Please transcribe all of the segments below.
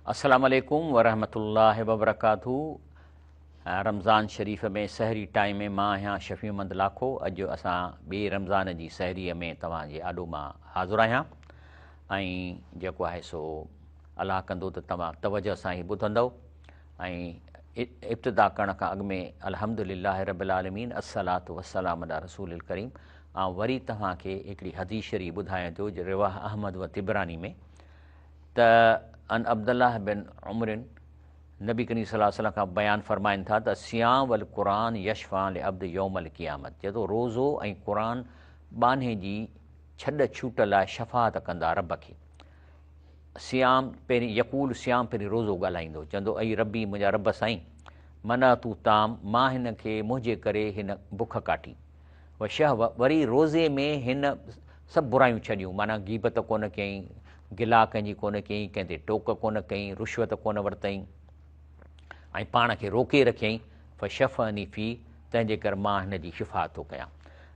अस्सलामु अलैकुम वरहमतुल्लाहि वबरकातुहू। रमज़ान शरीफ़ में सहरी टाइम में मां आहियां शफ़ी अहमद लाखो। अॼु असां ॿिए रमज़ान जी सहरीअ में तव्हांजे आॾो मां हाज़ुरु आहियां ऐं जेको आहे सो अलाह कंदो त तव्हां तवजह सां ई ॿुधंदव। ऐं इब्तिदा करण खां अॻु में अल्हम्दुलिल्लाहि रब्बिल आलमीन अस्सलातु वस्सलामु अला रसूलिल करीम। ऐं वरी तव्हांखे हिकिड़ी हदीस शरीफ़ ॿुधायां थो जो रिवाह अहमद व तिबरानी में त अन अब्दुल्लाह बिन उमरिन नबी करीम सल्लल्लाहु अलैहि वसल्लम खां बयानु फ़रमाइनि था त सियाम वल क़ुरान यशफ़ा ले अब्द यौमल क़ियामत। चए थो रोज़ो ऐं क़ुरान बाने जी छॾ छूट लाइ शफ़ाअत कंदा रब खे। सियाम पहिरीं यकूल सियाम पहिरीं रोज़ो ॻाल्हाईंदो, चवंदो अई रबी मुंहिंजा रब साईं मना तूं ताम, मां हिन खे मुंहिंजे करे हिन बुख काटी। व शह वरी रोज़े में हिन सभु बुरायूं छॾियूं, माना गीबत कोन कयईं, गिला कंहिंजी कोन कयईं, कंहिं ते टोक कोन कयईं, रुश्वत कोन वरितईं ऐं पाण खे रोके रखियईं। फ शफ़नी फ़ी, तंहिंजे करे मां हिन जी शिफ़ा थो कयां।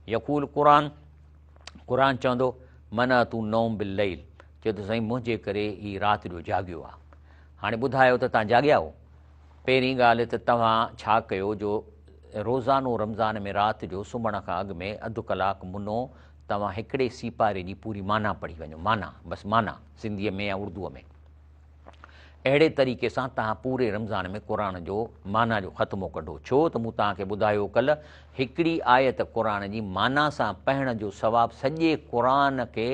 यकूल क़ुरान चवंदो मना तूं नौम बिल लैल, चए थो साईं मुंहिंजे करे ही राति जो जाॻियो आहे। हाणे ॿुधायो त तव्हां जाॻिया हो। पहिरीं ॻाल्हि त तव्हां छा कयो जो रोज़ानो रमज़ान में राति जो सुम्हण खां अॻु में अधु कलाकु मुनो तव्हां हिकिड़े सीपारे जी पूरी माना पढ़ी वञो। माना बसि माना, सिंधीअ में या उर्दूअ में। अहिड़े तरीक़े सां तव्हां पूरे रमज़ान में क़ुरान जो माना जो ख़तमो कढो। छो त मूं तव्हांखे ॿुधायो कल्ह हिकिड़ी आयत क़ुरान जी माना सां पढ़ण जो सवाबु सॼे क़ुरान खे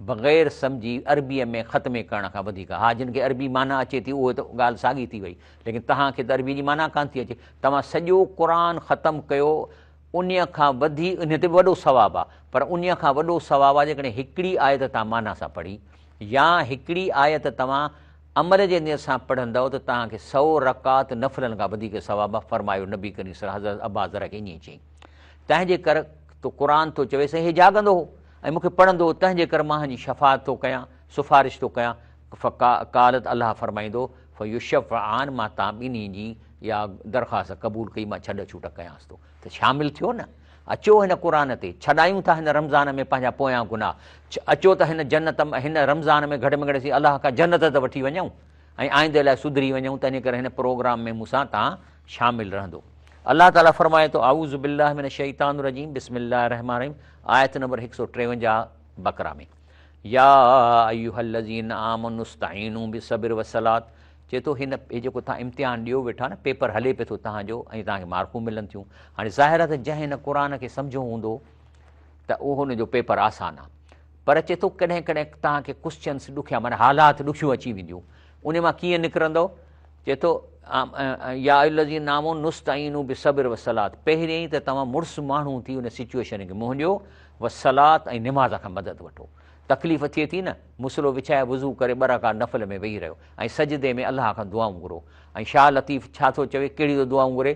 बग़ैर सम्झी अरबीअ में ख़तमे करण खां वधीक। हा, जिन खे अरबी माना अचे थी उहो त ॻाल्हि साॻी थी वई, लेकिन तव्हांखे त अरबी जी माना कान थी अचे। तव्हां सॼो क़ुरान ख़तमु कयो, उन खां वधीक इन ते वॾो सवाबु आहे। पर उन खां वॾो सवाबु आहे जेकॾहिं हिकिड़ी आयत तव्हां माना सां पढ़ी, या हिकिड़ी आयत तव्हां अमल जे नियत सां पढ़ंदव त तव्हांखे 100 रकात नफ़िलनि खां वधीक सवाबु आहे। फ़रमायो नबी करीम हज़रत अब्बास ज़रा खे ईअं चई। तंहिंजे करे तो क़ुरान थो चवे साईं हे जाॻंदो हो ऐं मूंखे पढ़ंदो हो, तंहिंजे करे मां हिनजी शफ़ाअत थो कयां, सिफ़ारिश थो कयां। कालत अलाह फ़रमाईंदो फ़युशफ़ आन, मां तव्हां ॿिन्ही जी या दरख़्वास्त क़बूल कई, मां छॾ छूट कयांसि थो। त शामिलु थियो न। अचो हिन क़ुरान ते, छॾायूं था हिन रमज़ान में पंहिंजा पोयां गुनाह। अचो त हिन जन्नत हिन रमज़ान में घटि में घटि अलाह खां जन्नत त वठी वञूं ऐं आईंदे लाइ सुधरी वञूं। तंहिंजे करे हिन प्रोग्राम में मूंसां तव्हां शामिलु रहंदो। अलाह ताला फ़रमाए थो आऊज़ु बिल्लाहि मिन शैतानिर रजीम, बिस्मिल्लाहिर रहमानिर रहीम। आयत नंबर 153 बकरा में, या अय्युहल्लज़ीना आमनु इस्तईनू बिस्सब्रि वस्सलात। चए थो हिन जेको तव्हां इम्तिहान ॾियो वेठा न, पेपर हले पियो थो तव्हांजो ऐं तव्हांखे मार्कूं मिलनि थियूं। हाणे ज़ाहिर आहे त जंहिं हिन क़ुरान खे सम्झो हूंदो त उहो हुनजो पेपर आसान आहे। पर चए थो कॾहिं कॾहिं तव्हांखे क्वेश्चन्स ॾुखिया, माना हालात ॾुखियूं अची वेंदियूं। उन मां कीअं निकिरंदव? चए थो या अय्युहल्लज़ीना आमनु इस्तईनू बिस्सब्रि वस्सलात। पहिरियों ई त तव्हां मुड़ुसु माण्हू थी उन सिचुएशन खे मुंहुं ॾियो, वस्सलात ऐं निमाज़ खां मदद वठो। तकलीफ़ थिए थी न, मुसलो विछाए वज़ू करे ॿ रकात नफ़िल में वेही रहियो ऐं सजदे में अलाह खां दुआऊं घुरो। ऐं शाह लतीफ़ छा थो चवे, कहिड़ी दुआऊं घुरे?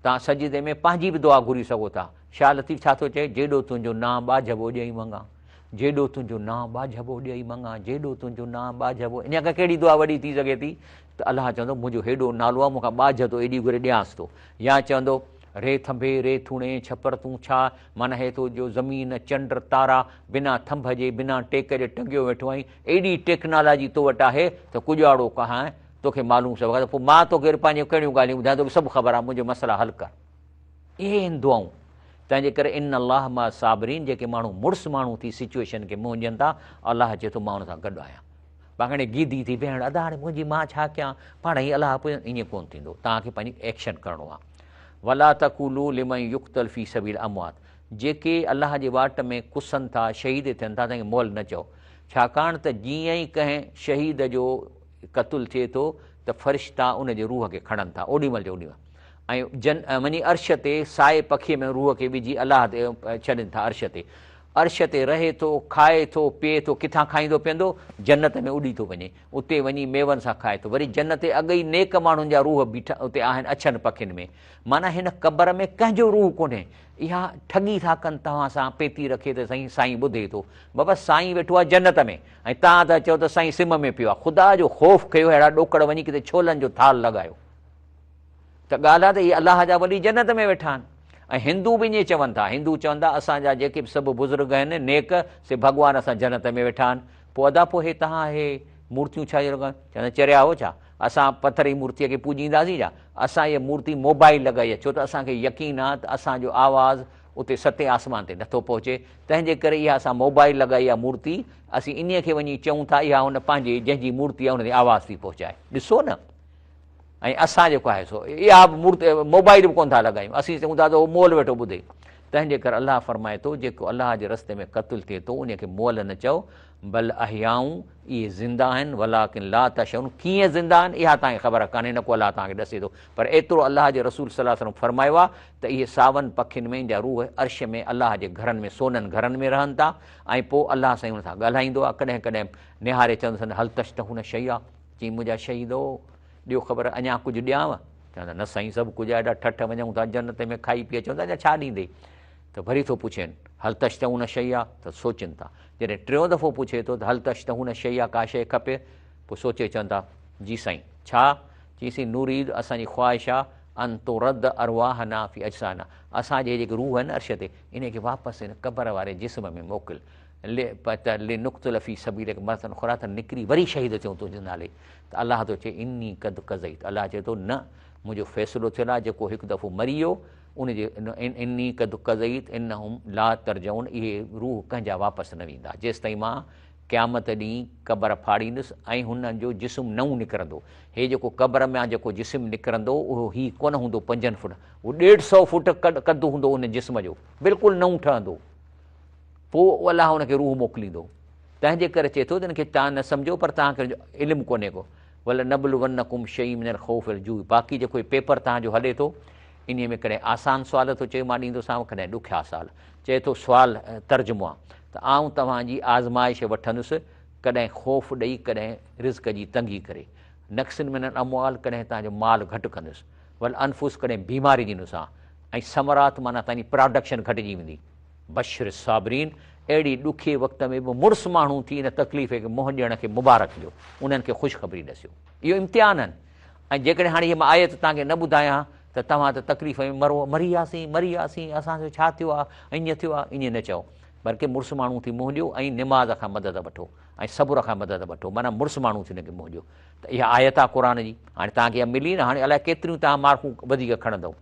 तव्हां सजदे में पंहिंजी बि दुआ घुरी सघो था। शाह लतीफ़ छा थो चए, जेॾो तुंहिंजो नाम ॿाझबो ॾेई मंगा, जेॾो तुंहिंजो नाम ॿाझबो ॾेई मंगा, जेॾो तुंहिंजो नाम ॿाझबो। इन खां कहिड़ी दुआ वॾी थी सघे थी? त अलाह चवंदो मुंहिंजो हेॾो नालो आहे, मूंखां ॿाझ थो एॾी घुरे ॾियांसि थो। या चवंदो रे थंभे रे थूणे छपर तूं छा, माना हे थो जो ज़मीन चंड तारा बिना थंभ जे बिना टेक जे टंगियो वेठो आहीं, एॾी टेक्नोलॉजी तो वटि आहे त कुॼाड़ो कहां तोखे मालूम सभु आहे। त पोइ मां तोखे पंहिंजूं कहिड़ियूं ॻाल्हियूं ॿुधायां, तोखे सभु ख़बर आहे, मुंहिंजो मसइला हल कर। इहे आहिनि दुआऊं। तंहिंजे करे इन अलाह मां साबरीन, जेके माण्हू मुड़ुसु माण्हू थी सिचुएशन खे मुंहुं ॾियनि था, अलाह चए थो मां हुन सां गॾु आहियां। पाणे गीदी थी भेण अदा हाणे मुंहिंजी मां छा कयां, पाण ई अलाह पोइ ईअं कोन्ह थींदो। तव्हांखे पंहिंजी एक्शन करिणो आहे। वला तक़ूलू लिमन युक़्तल फ़ी सबील अमवात, जेके अलाह जे वाट में कुसनि था, शहीद थियनि था, तंहिंखे मोल न चओ। छाकाणि त जीअं ई कंहिं शहीद जो क़तुलु थिए थो त फ़रिश्ता उन जे रूह खे खणनि था ओॾीमहिल जो ओॾीमहिल, ऐं वञी अर्श ते साए पखीअ में रूह खे विझी अलाह ते छॾनि था। अर्श ते रहे थो, खाए थो, पीए थो। किथां खाईंदो पीअंदो? जन्नत में उॾी थो वञे, उते वञी मेवनि सां खाए थो। वरी जन्नत ते अॻ ई नेक माण्हुनि जा रूह बीठा उते आहिनि अछनि पखियुनि में। माना हिन क़बर में कंहिंजो रूह कोन्हे। इहा ठगी था कनि तव्हां सां, पेती रखे त साईं ॿुधे थो। बाबा साईं वेठो आहे जन्नत में ऐं तव्हां त चओ त साईं सिम में पियो आहे। ख़ुदा जो ख़ौफ़ कयो, अहिड़ा ॾोकड़ वञी किथे छोलनि जो थाल लॻायो। त ॻाल्हि आहे त इहे अलाह जा वली जन्नत में वेठा आहिनि। ऐं हिंदू बि ईअं चवनि था, हिंदू चवनि था असांजा जेके बि सभु बुज़ुर्ग आहिनि नेक से भॻवान असां जन्नत में वेठा आहिनि। पोइ अदा पोइ हे तव्हां हे मूर्तियूं छा लॻायूं? चवंदा चरिया हो छा, असां पथर जी मूर्तीअ खे पूॼींदासीं छा? असां इहा मूर्ति मोबाइल लॻाई आहे, छो त असांखे यकीन आहे त असांजो आवाज़ु उते सते आसमान ते नथो पहुचे, तंहिंजे करे इहा असां मोबाइल लॻाई आहे मूर्ति, असीं इन खे वञी चऊं था इहा हुन पंहिंजी जंहिंजी मूर्ति आहे हुन ते आवाज़ थी पहुचाए। ॾिसो न, ऐं असां जेको आहे सो इहा मूर्ति मोबाइल बि कोन था लॻायूं, असीं चऊं था त उहो मोल वेठो ॿुधे। तंहिंजे करे अलाह फरमाए थो जेको अलाह जे रस्ते में क़त्लु थिए थो उनखे मोल न चओ, बल अहियाऊं इहे ज़िंदा आहिनि, वलाकिन ला तशऊन, कीअं ज़िंदा आहिनि इहा तव्हांखे ख़बर कान्हे, न को अलाह तव्हांखे ॾसे थो, पर एतिरो अलाह जे रसूल सल्लल्लाहु अलैहि वसल्लम फरमायो आहे त इहे सावन पखियुनि में जा रूह अर्श में अलाह जे घरनि में सोननि घरनि में रहनि था, ऐं पोइ अलाह साईं हुन सां ॻाल्हाईंदो आहे। कॾहिं कॾहिं निहारे चवंदुसि हल तश्तहून शैया, चई मुंहिंजा शहीदो ॾियो ख़बर, अञा कुझु ॾियांव? चवंदा न साईं सभु कुझु आहे, एॾा ठठ वञूं था जन्नत में खाई पी अचूं था, अञा छा ॾींदे? त वरी थो पुछनि हल तश्तहून शैया, त सोचनि था। जॾहिं टियों दफ़ो पुछे थो त हल तश्तहून शैया, का शइ खपे? पोइ सोचे चवनि था जी साईं छा? चईसीं नूरीद, असांजी ख़्वाहिश आहे अन तो रद अरवाहना फी अजसाना, असांजे जेके रूह आहिनि अर्श ते इन खे वापसि हिन क़बर वारे जिस्म में मोकिल, ले नुक़्तल फी सबीलिक मरतन खुरा, त निकिरी वरी शहीद थियूं तुंहिंजे नाले। त अलाह थो चए इन्नी कद कज़ई, अलाह चए थो न, मुंहिंजो फ़ैसिलो थियल आहे, जेको हिकु दफ़ो मरी वियो उनजे इन्नी कद कज़ईत इन ला तरजऊन, इहे रूह कंहिंजा वापसि न वेंदा जेसि ताईं मां क़यामत ॾींहुं क़बर फाड़ींदुसि ऐं हुन जो जिस्म नओं निकिरंदो। हे जेको क़बर में जेको जिस्म निकिरंदो उहो हीउ कोन हूंदो 5 फुट, उहो 150 फुट कदु हूंदो उन जिस्म जो, बिल्कुलु नओं ठहंदो, पोइ अलाह हुनखे रूह मोकिलींदो। तंहिंजे करे चए थो त हिनखे तव्हां न सम्झो, पर तव्हांखे इल्मु कोन्हे को, वल नबल वनकुम शई मिनल खौफ जू, बाक़ी जेको पेपर तव्हांजो हले थो इन में कॾहिं आसान सुवाल थो चए मां ॾींदोसांव, कॾहिं ॾुखिया सुवाल चए थो, सुवाल तर्जुमो आहे त आऊं तव्हांजी आज़माइश वठंदुसि, कॾहिं ख़ौफ़ ॾेई, कॾहिं रिज़्क जी तंगी करे, नक्सिन मिनल अमवाल, कॾहिं तव्हांजो माल घटि कंदुसि, वल अनफुस, कॾहिं बीमारी ॾींदोसां, ऐं समरात माना तव्हांजी प्रोडक्शन घटिजी वेंदी। बशर साबरीन, अहिड़ी ॾुखे वक़्त में बि मुड़ुसु माण्हू थी इन तकलीफ़ खे मुंहुं ॾियण खे मुबारक ॾियो, उन्हनि खे ख़ुशख़बरी ॾसियो, इहो इम्तिहान आहिनि। ऐं जेकॾहिं हाणे इहे मां आयत तव्हांखे न ॿुधायां त तव्हां त तकलीफ़ में मरी वियासीं असांजो छा थियो आहे, ईअं थियो आहे, ईअं न चओ, बल्कि मुड़ुसु माण्हू थी मुंहुं ॾियो ऐं निमाज़ खां मदद वठो ऐं सब्र खां मदद वठो, माना मुड़ुसु माण्हू थी हिनखे मुंहुं ॾियो। त इहा आयत आहे क़ुर जी। हाणे तव्हांखे इहा मिली न, हाणे अलाए केतिरियूं तव्हां मार्कूं वधीक खणंदव।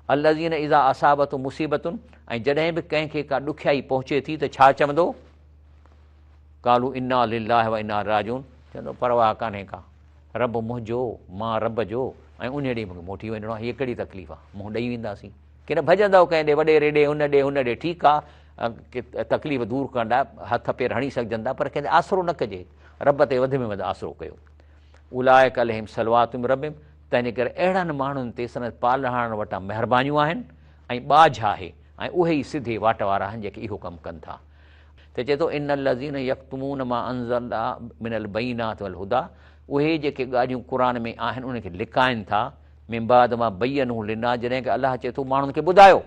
अल्लज़ीन इज़ा असाबतु मुसीबतुनि, ऐं जॾहिं बि कंहिंखे का ॾुखियाई पहुचे थी त छा चवंदो? कालू इन्ना लिल्लाहि व इन्ना राजिऊन, चवंदो परवाह कान्हे का, रब मुंहिंजो, मां रब जो, ऐं उन ॾींहुं मूंखे मोटी वञिणो आहे, हीअ कहिड़ी तकलीफ़ आहे, मुंहुं ॾेई वेंदासीं, की न भॼंदव कंहिं ॾे, वॾे ॾे, हुन ॾे, ठीकु आहे तकलीफ़ दूरि करण लाइ हथ पेर हणी सघजनि था, पर कंहिंजे आसिरो न कजे, रब ते वधि में वधि आसिरो कयो। उलाइक अलैहिम सलवातुम रबिम, तंहिंजे करे अहिड़नि माण्हुनि ते सनत पालण वटां महिरबानियूं आहिनि ऐं ॿाझ आहे, ऐं उहे ई सिधे वाट वारा आहिनि जेके इहो कमु कनि था। त चए थो इन लज़ीन यक्तुमून मां अंज़लना मिनल बय्यिनात वल हुदा, उहे जेके ॻाल्हियूं क़ुर में आहिनि उनखे लिकाइनि था, मिन बाद मां बय्यनू लिना, जॾहिं की अलाह चए थो माण्हुनि खे ॿुधायो,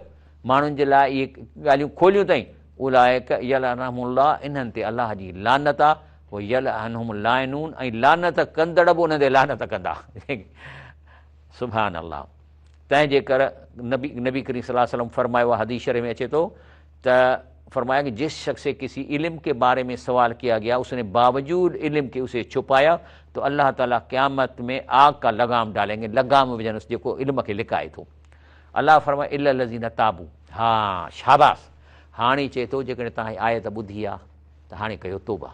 माण्हुनि जे लाइ इहे ॻाल्हियूं खोलियूं अथई, उलाइक यलअनहुमुल्लाह, इन्हनि ते अलाह जी लानत आहे, उहो यलअनहुम लाइनून, ऐं लानत कंदड़ बि उन्हनि ते लानत कंदा। सुभान अल्लाह। तंहिंजे करे नबी करीम सल्लल्लाहु अलैहि वसल्लम फरमायो आहे, हदीस शरीफ में अचे थो त फरमाया कि जिस शख्स से किसी इल्म के बारे में सवाल किया गया उसने बावजूद इल्म के उसे छुपाया तो अल्लाह ताला क़यामत में आग का लगाम डालेंगे, लगाम विझनि जेको इल्म खे लिकाए थो। अलाह फरमाए इल्ला लज़ीना ताबू, हा शाबाश। हाणे चए थो जेकॾहिं तव्हां आयत ॿुधी आहे त हाणे कयो तौबा,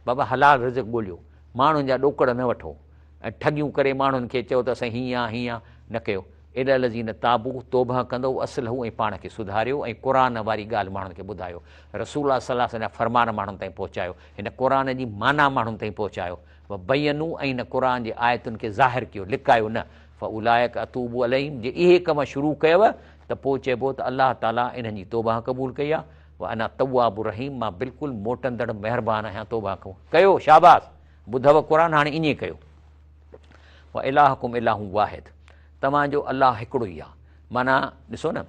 बाबा हलाल रिज़्क़ ॻोल्हियो, माण्हुनि जा ॾोकड़ न वठो ऐं ठगियूं करे माण्हुनि खे चयो त असां हीअं न कयो। इल्ला लज़ीना ताबू, तौबा कंदो असलहू, ऐं पाण खे सुधारियो, ऐं क़ुर वारी ॻाल्हि माण्हुनि खे ॿुधायो, रसूल सल्लल्लाहु अलैहि वसल्लम जा फरमान माण्हुनि ताईं पहुचायो, हिन क़ुर जी माना माण्हुनि ताईं पहुचायो, बयनू, ऐं हिन क़ुर जे आयतुनि खे ज़ाहिर कयो, लिकायो न। फउलाइक अतूबु अलैहिम, जे इहे कम शुरू कयव त पोइ चइबो त अलाह ताला इन्हनि जी तौबा क़बूल कई आहे, व अना तव्वाबु रहीम, मां बिल्कुलु मोटंदड़ महिरबानी आहियां, तौबा कयो, शाबाश, ॿुधव क़ुर, हाणे ईअं कयो। व इलाहुकुम इलाहु वाहिद, तव्हांजो अलाह हिकिड़ो ई आहे, माना ॾिसो न,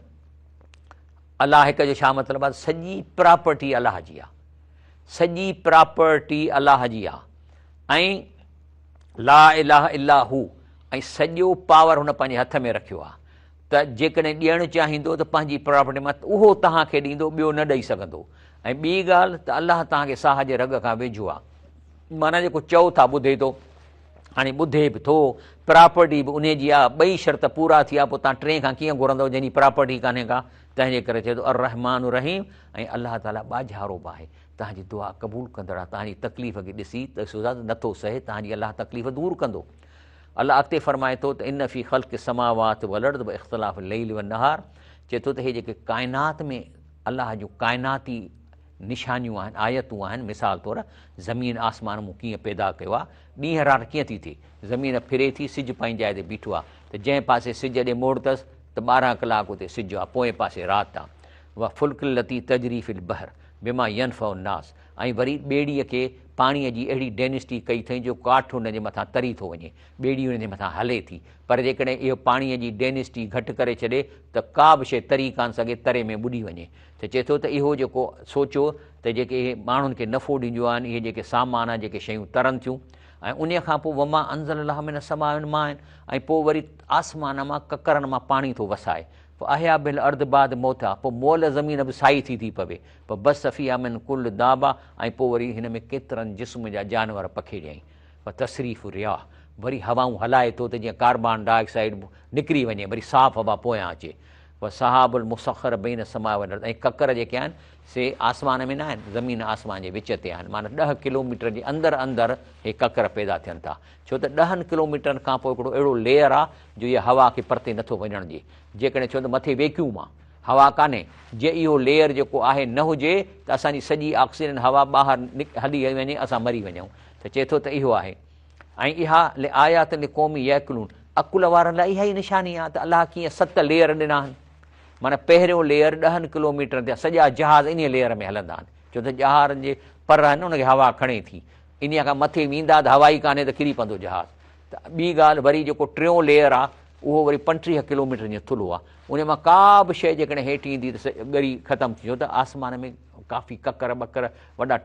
अलाह हिक जो छा मतिलबु आहे, सॼी प्रॉपर्टी अलाह जी आहे, सॼी प्रॉपर्टी अलाह जी आहे, ऐं ला इलाहा इल्ला हू, ऐं सॼो पावर हुन पंहिंजे हथ में रखियो आहे, त जेकॾहिं ॾियणु चाहींदो त पंहिंजी प्रॉपर्टी मां उहो तव्हांखे ॾींदो, ॿियो न ॾेई सघंदो। ऐं ॿी ॻाल्हि त अलाह तव्हांखे साह जे रग खां वेझो आहे, माना जेको चओ था ॿुधे थो, हाणे ॿुधे बि थो, प्रॉपर्टी बि उन जी आहे, ॿई शर्त पूरा थी आहे, पोइ तव्हां टे खां कीअं घुरंदव जंहिंजी प्रॉपर्टी कान्हे का। तंहिंजे करे चए थो अर रहमान रहीम, ऐं अलाह ताला ॿाझारो बि आहे, तव्हांजी दुआ क़बूल कंदड़ आहे, तव्हांजी तकलीफ़ खे ॾिसी त सोचा नथो सहे, तव्हांजी अलाह तकलीफ़ दूर कंदो। अलाह अॻिते फरमाए थो त इन फ़ी ख़ल्क़ि समावात वल अर्ज़ व इख़्तिलाफ़ लैल व नहार, चए थो त हे जेके काइनात में अलाह जूं काइनाती निशानियूं आहिनि, आयतूं आहिनि, मिसाल तौरु ज़मीन आसमान मूं कीअं पैदा कयो आहे, ॾींहं राति कीअं थी थिए, ज़मीन फिरे थी, सिजु पंहिंजी जाइ ते बीठो आहे, त जंहिं पासे सिज ॾे मोड़ अथसि त 12 कलाक उते सिजु आहे, पोएं पासे राति आहे। उहा फुल्क लती तजरी फिल बहर बिमा यनफ़उ नास, ऐं वरी ॿेड़ीअ खे पाणीअ जी अहिड़ी डेनिसिटी कई अथई जो काठ हुन जे मथां तरी थो वञे, ॿेड़ी हुन जे मथां हले थी, पर जेकॾहिं इहो पाणीअ जी डेनिसिटी घटि करे छॾे त का बि शइ तरी कान सघे, तरे में ॿुॾी वञे। त चए थो त इहो जेको सोचो त जेके इहे माण्हुनि खे नफ़ो ॾींदियूं आहिनि, इहे जेके सामान आहे, जेके शयूं तरनि थियूं, ऐं उन खां पोइ वमा अंज़ल अलाह में न समाइन मां आहिनि, ऐं पोइ वरी आसमान मां ककरनि मां पाणी थो वसाए, पोइ अहया बिल अर्द बाद मौत आहे, पोइ मोल ज़मीन बि साई थी पवे, पोइ बस सफ़िया मिन कुल दाबा, ऐं पोइ वरी हिन में केतिरनि जिस्म जा जानवर पखेड़ियईं, पोइ तसरीफ़ रिया, वरी हवाऊं हलाए थो त जीअं कार्बन डाइऑक्साइड निकिरी वञे, वरी साफ़ हवा पोयां अचे, पोइ सहाबुल मुसख़र बेन समा वञण, ऐं ककर जेके आहिनि से आसमान में न आहिनि, ज़मीन आसमान जे विच ते आहिनि, माना 10 किलोमीटर जे अंदरि अंदरि हे ककर पैदा थियनि था, छो त 10 किलोमीटरनि खां पोइ हिकिड़ो अहिड़ो लेयर आहे जो इहा हवा खे परते नथो वञणु ॾिए, जेकॾहिं छो त मथे वैक्यूम आहे, हवा कान्हे, जे इहो लेयर जेको आहे न हुजे त असांजी सॼी ऑक्सीजन हवा ॿाहिरि हली वञे, असां मरी वञूं, त चए थो त इहो आहे। ऐं इहा आयात क़ौमी यकुलून, अकुल वारनि लाइ इहा ई निशानी आहे त अलाह कीअं 7 लेयर ॾिना आहिनि, माना पहिरियों लेयर 10 किलोमीटर ते सॼा जहाज़ इन लेयर में हलंदा आहिनि, छो त जहाज़नि जे पर आहिनि उनखे हवा खणे थी, इन खां मथे वेंदा त हवा ई कान्हे त किरी पवंदो जहाज़। त ॿी ॻाल्हि वरी जेको टियों लेयर आहे उहो वरी 35 किलोमीटर जो थुल्हो आहे, उन मां का बि शइ जेकॾहिं हेठि ईंदी त ॻरी ख़तमु थी, छो त आसमान में काफ़ी ककर ॿकर वॾा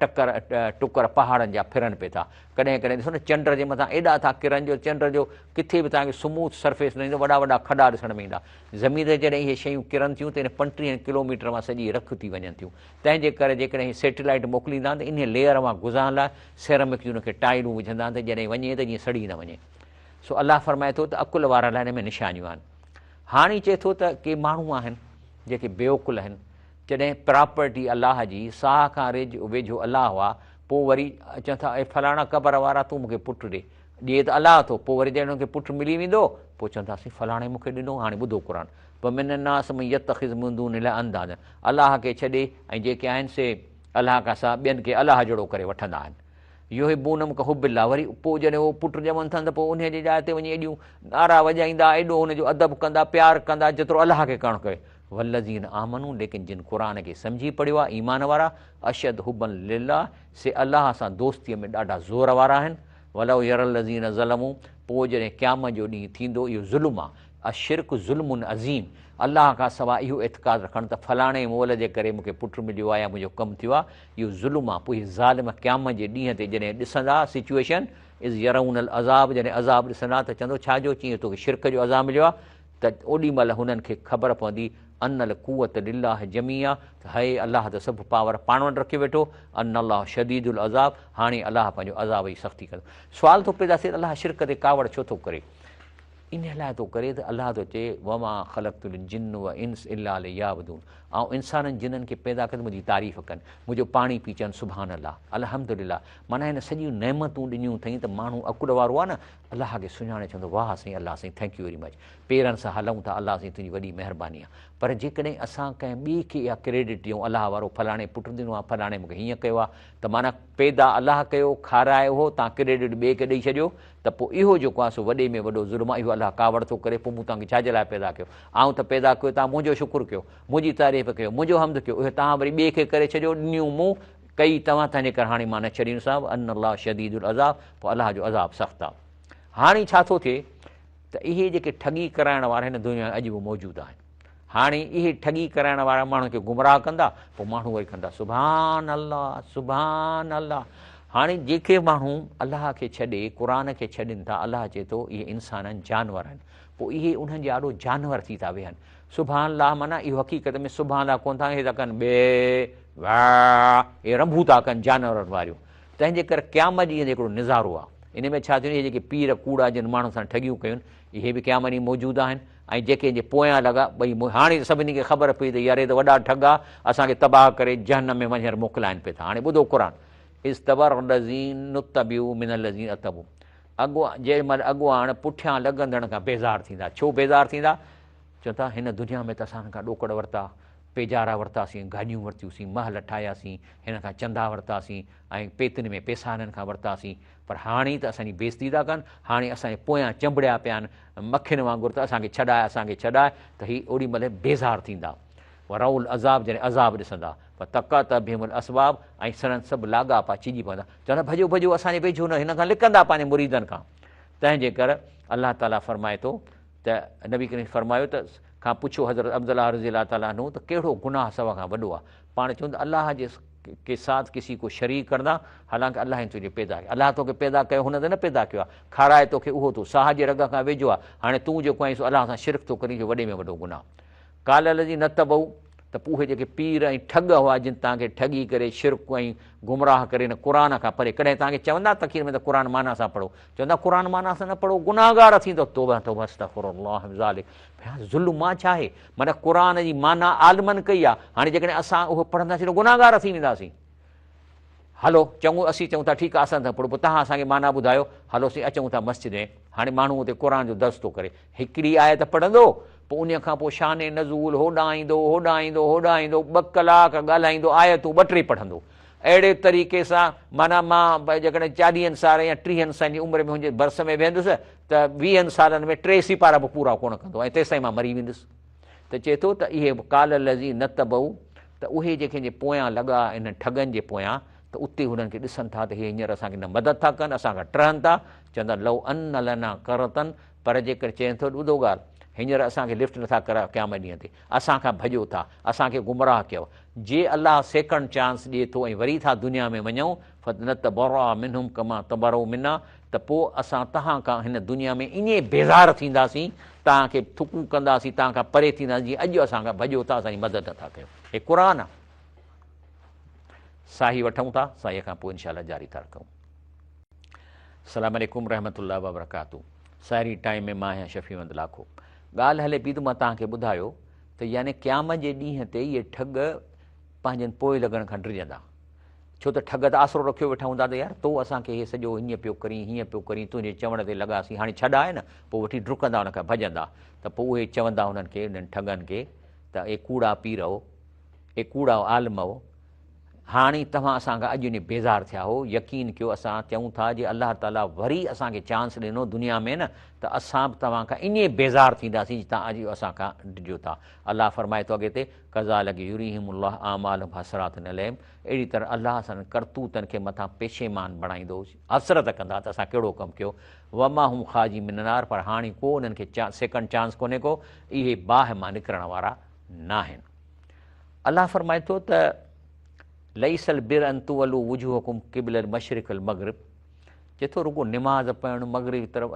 टुकर पहाड़नि जा फिरनि पिए था, कॾहिं कॾहिं ॾिसो न चंड जे मथां एॾा था किरनि जो चंड जो किथे बि तव्हांखे स्मूथ सरफेस न ईंदो, वॾा वॾा खॾा ॾिसण में ईंदा, ज़मीन ते जॾहिं इहे शयूं किरनि थियूं त इन 35 किलोमीटर मां सॼी रख थी वञनि थियूं, तंहिंजे करे जेकॾहिं सैटेलाइट मोकिलींदा त इन लेयर मां गुज़रण लाइ सेरेमिक जूं उनखे टाइलूं विझंदा त जॾहिं वञे त जीअं सड़ी न वञे। सो अलाह फरमाए थो त अकुल वारनि लाइ हिन में निशानियूं आहिनि। हाणे चए थो त के माण्हू आहिनि जेके बेवकुल आहिनि, जॾहिं प्रॉपर्टी अलाह जी साह खां वेझो अलाह हुआ, पोइ वरी चवनि था फलाणा क़बर वारा तूं मूंखे पुटु ॾिए त अलाह थो, पोइ वरी जॾहिं हुनखे पुटु मिली वेंदो पोइ चवंदासीं फलाणे मूंखे ॾिनो, हाणे ॿुधो क़ुर, पोइ मिन नास में यतख़िज़ मिन दूनि लाइ अंदाज़, अलाह खे छॾे ऐं जेके आहिनि से अलाह खां सवाइ ॿियनि खे अलाह जहिड़ो करे वठंदा आहिनि। इहो ई बूनम का हुबिल्ला, वरी पोइ जॾहिं उहो पुटु ॼमनि था त पोइ उन जी जाइ ते वञी एॾियूं नारा वॼाईंदा, एॾो हुनजो अदब कंदा, प्यारु कंदा जेतिरो अलाह खे करणु करे। वल्लज़ीन आमनू, लेकिन जिन क़ुर खे सम्झी पढ़ियो आहे, ईमान वारा, अशद हुबन लिल्लाह, से अलाह सां दोस्तीअ में ॾाढा ज़ोर वारा आहिनि। वलउ यरल्लज़ीन ज़लमू, पोइ जॾहिं क़यामत जो ॾींहुं थींदो, इहो ज़ुल्म आहे, अशिरक ज़ुल्मुन अज़ीम, अलाह खां सवाइ इहो इत्क़ाद रखणु त फलाणे मोल जे करे मूंखे पुटु मिलियो आहे या मुंहिंजो कमु थियो आहे, इहो ज़ुल्म आहे। पोइ ज़ालिम क़यामत जे ॾींहं ते जॾहिं ॾिसंदा सिचुएशन इज़ यरउनल अज़ाब, जॾहिं अज़ाब ॾिसंदा त चवंदो छाजो चईं तोखे शिरक जो अज़ाब मिलियो आहे, त ओॾी महिल हुननि खे ख़बर पवंदी अनल कुवत लिल्लाह जमीआ, त हे अलाह त सभु पावर पाण वटि रखी वेठो, अन अलाह शदीदुल अज़ाब, हाणे अलाह पंहिंजो अज़ाब जी सख़्ती कंदो। सुवाल थो पैदा थिए त अलाह शिरक ते कावड़ छो थो करे? इन लाइ थो करे त अलाह थो चए वमा ख़लक़तुल जिन्न व इंस इल्ला लियाबुदून, ऐं इंसाननि जिन्हनि खे पैदा कनि मुंहिंजी तारीफ़ कनि, मुंहिंजो पाणी पी अचनि सुभान अलाह अल्हम्दुलिल्लाह, माना हिन सॼियूं नेमतूं ॾिनियूं अथई त माण्हू अकुल वारो आहे न अलाह खे सुञाणे चवंदो वाह साईं अलाह साईं थैंक यू वेरी मच, पेरनि सां हलूं था अलाह साईं तुंहिंजी वॾी महिरबानी आहे। पर जेकॾहिं असां कंहिं ॿिए खे इहा क्रेडिट ॾियूं अलाह वारो फलाणे पुटु ॾिनो आहे, फलाणे मूंखे हीअं कयो आहे, त माना पैदा अलाह कयो, खारायो हो, तव्हां क्रेडिट ॿिए खे ॾेई छॾियो, त पोइ इहो जेको आहे सो वॾे में वॾो ज़ुल्म आहे, इहो अलाह कावड़ थो करे। पोइ मूं तव्हांखे छाजे लाइ पैदा कयो? आऊं त पैदा कयो, तव्हां मुंहिंजो शुकुरु कयो, मुंहिंजी तारीफ़ कयो, मुंहिंजो हमद कयो, उहे तव्हां वरी ॿिए खे करे छॾियो, ॾिनियूं मूं कई तव्हां, तंहिंजे करे हाणे मां न छॾींदो साहिबु अन अलाह शदीदुल अज़ाब, पोइ अलाह जो अज़ाब सख़्तु आहे। हाणे छा थो थिए त इहे जेके ठगी कराइण वारा हिन दुनिया में अॼु बि मौजूदु आहिनि। हाणे इहे ठगी कराइण वारा माण्हुनि खे गुमराह कंदा, पोइ माण्हू वरी कंदा सुभान अलाह सुभान अलाह। हाणे जेके माण्हू अलाह खे छॾे क़ुर खे छॾनि था, अलाह चए थो इहे इंसान आहिनि, जानवर आहिनि, पोइ इहे उन्हनि जा ॾाढो जानवर थी था वेहनि। सुभान अलाह माना इहो हक़ीक़त में सुभान अलाह कोन था, इहे था कनि बे वाह, इहे रंभू था कनि जानवरनि वारियूं। तंहिंजे करे क़यामत ॾींहं जो हिकिड़ो निज़ारो आहे। इन में छा थियो, इहे जेके पीर कूड़ा जिन माण्हुनि सां ठगियूं कयूं इहे बि क़यामत ॾींहुं मौजूदु आहिनि। ऐं जेके जे पोयां लॻा ॿई हाणे सभिनी खे ख़बर पई त यार त वॾा ठग आहे, असांखे तबाह करे जहन्नम में वञण मोकिलाइनि पिया था। हाणे ॿुधो क़ुर अतबू जंहिं महिल अॻुवाण पुठियां लॻंदड़ खां बेज़ार थींदा। छो बेज़ार थींदा? चवनि था हिन दुनिया में त असां खां ॾोकड़ वरिता, पेजारा वरितासीं, गाॾियूं वरितियूंसीं, महल ठाहियासीं, हिन खां चंदा वरितासीं ऐं पेतिन में पैसा हिननि खां वरितासीं, पर हाणे त असांजी बेइज़ती था कनि। हाणे असांजे पोयां चंबड़िया पिया आहिनि मखियुनि वांगुरु त असांखे छॾाए त हीअ ओॾी महिल बेज़ार थींदा। रउल अज़ाब जॾहिं अज़ाब ॾिसंदा पर तका त भीमल असबाब ऐं सननि सभु लाॻा पा चिजी पवंदा। चवंदा भॼो भॼो असांजे वेझो न, हिन खां लिकंदा पंहिंजे मुरीदनि खां। तंहिंजे करे अलाह ताला फरमाए थो त नबी करीम फरमायो त खां पुछो हज़रत अब्दुल्लाह रज़ी अलाह ताला अन्हु त कहिड़ो गुनाह सभ खां वॾो आहे? पाण चवनि त अलाह जे के साथ किसी को शरीक कंदा, हालांकि अलाह ई तुंहिंजे पैदा कयो। अलाह तोखे पैदा कयो, हुन त न पैदा कयो आहे, खाराए तोखे उहो तूं साह जे रग खां वेझो आहे। हाणे तूं जेको आहीं सो अलाह सां शिरक थो करीं, जो वॾे में वॾो गुनाह। काल जी न त बहू त पोइ उहे जेके पीर ऐं ठग हुआ जिन तव्हांखे ठगी करे शिरक ऐं गुमराह करे हिन क़ुर खां परे, कॾहिं तव्हांखे चवंदा तखीर में त क़ुर माना सां पढ़ो, चवंदा क़ुर माना सां न पढ़ो गुनाहगार थींदो। तौबा तौबा अस्तग़फिरुल्लाह ज़ालिक। ज़ुल्म मां छा आहे? माना क़ुर जी माना आलमनि कई आहे, हाणे जेकॾहिं असां उहो पढ़ंदासीं त गुनाहगार थी वेंदासीं। हलो चङो असीं चऊं था ठीकु आहे असां था पढ़ो, पोइ तव्हां असांखे माना ॿुधायो, हलोसीं अचूं था मस्जिद में। हाणे माण्हू हुते क़ुर जो दर्स थो करे, हिकिड़ी आयत पढ़ंदो, पोइ उन खां पोइ शान नज़ूल होॾां ईंदो होॾां ईंदो होॾां ईंदो, 2 कलाक ॻाल्हाईंदो, आयतूं 2-3 पढ़ंदो। अहिड़े तरीक़े सां माना मां जेकॾहिं 40 साल या 30 साल जी उमिरि में मुंहिंजे भर्स में वेंदुसि त 20 सालनि में 3 सिपारा बि पूरा कोन कंदो ऐं तेसिताईं मां मरी वेंदुसि। त चए थो त इहे काल लज़ी न त बहू त उहे जेके जे पोयां लॻा इन ठगनि जे पोयां, त उते हुननि खे ॾिसनि था त इहे हींअर असांखे न मदद था कनि, असांखां टहनि था। चवंदा लव अन लना करतनि, पर जेकर चवनि थो ॿुधो ॻाल्हि, हींअर असांखे लिफ्ट नथा करायो क़यामत ॾींहं ते, असांखां भॼो था, असांखे गुमराह कयो। जे अलाह सेकंड चांस ॾिए थो ऐं वरी था दुनिया में वञूं, न त बरा मिनहुम कमा तबरो मिना, त पोइ असां तव्हां खां हिन दुनिया में ईअं बेज़ार थींदासीं, तव्हांखे थुकूं कंदासीं, तव्हां खां परे थींदासीं जीअं अॼु असांखां भॼो था, असांजी मदद नथा कयो। हे क़ुर आहे। साही वठूं था, साईअ खां पोइ इनशा जारी था रखूं। अस्सलाम वालेकुम रहमतुल्लाहि व बरकातहू। साहिरी टाइम में मां आहियां शफ़ी अहमद लाखो। ॻाल्हि हले पई त मां तव्हांखे ॿुधायो त यानी क़यामत जे ॾींहं ते इहे ठग पंहिंजनि पोइ लॻण खां डिॼंदा। छो त ठग त आसिरो रखियो वेठा हूंदा त यार तो असांखे इहे सॼो हीअं पियो करीं, हीअं पियो करीं, तुंहिंजे चवण ते लॻासीं, हाणे छॾाए न, पोइ वठी डुकंदा हुन खां भॼंदा। त पोइ उहे चवंदा हुननि खे, उन्हनि ठगनि खे त ए कूड़ा पीर हो, ए कूड़ा आलम हो, हाणे तव्हां असांखां अॼु ॾींहुं बेज़ार थिया हो। यकीन कयो असां चऊं था जे अलाह ताला वरी असांखे चांस ॾिनो दुनिया में न, त असां बि तव्हां खां ईअं बेज़ार थींदासीं तव्हां अॼु असांखां डिॼो था। अलाह फरमाए थो अॻिते कज़ा लॻी युरीहिमुल्लाह आमालहुम हसरातुन अलैहिम, अहिड़ी तरह अलाह असां करतूतनि खे मथां पेशेमान बणाईंदो, हसरत कंदा त असां कहिड़ो कमु कयो। वमा हुम ख़ाजी मिननार, पर हाणे को उन्हनि खे सेकंड चांस कोन्हे को, इहे बाहि मां निकिरण वारा न आहिनि। अलाह फरमाए थो त लईसल बिर अंतुवलू वुजूहकुम क़िबलल मशरिक़ल मग़रिब, चए थो रुगो निमाज़ पढ़णु, मग़रिब तरफ़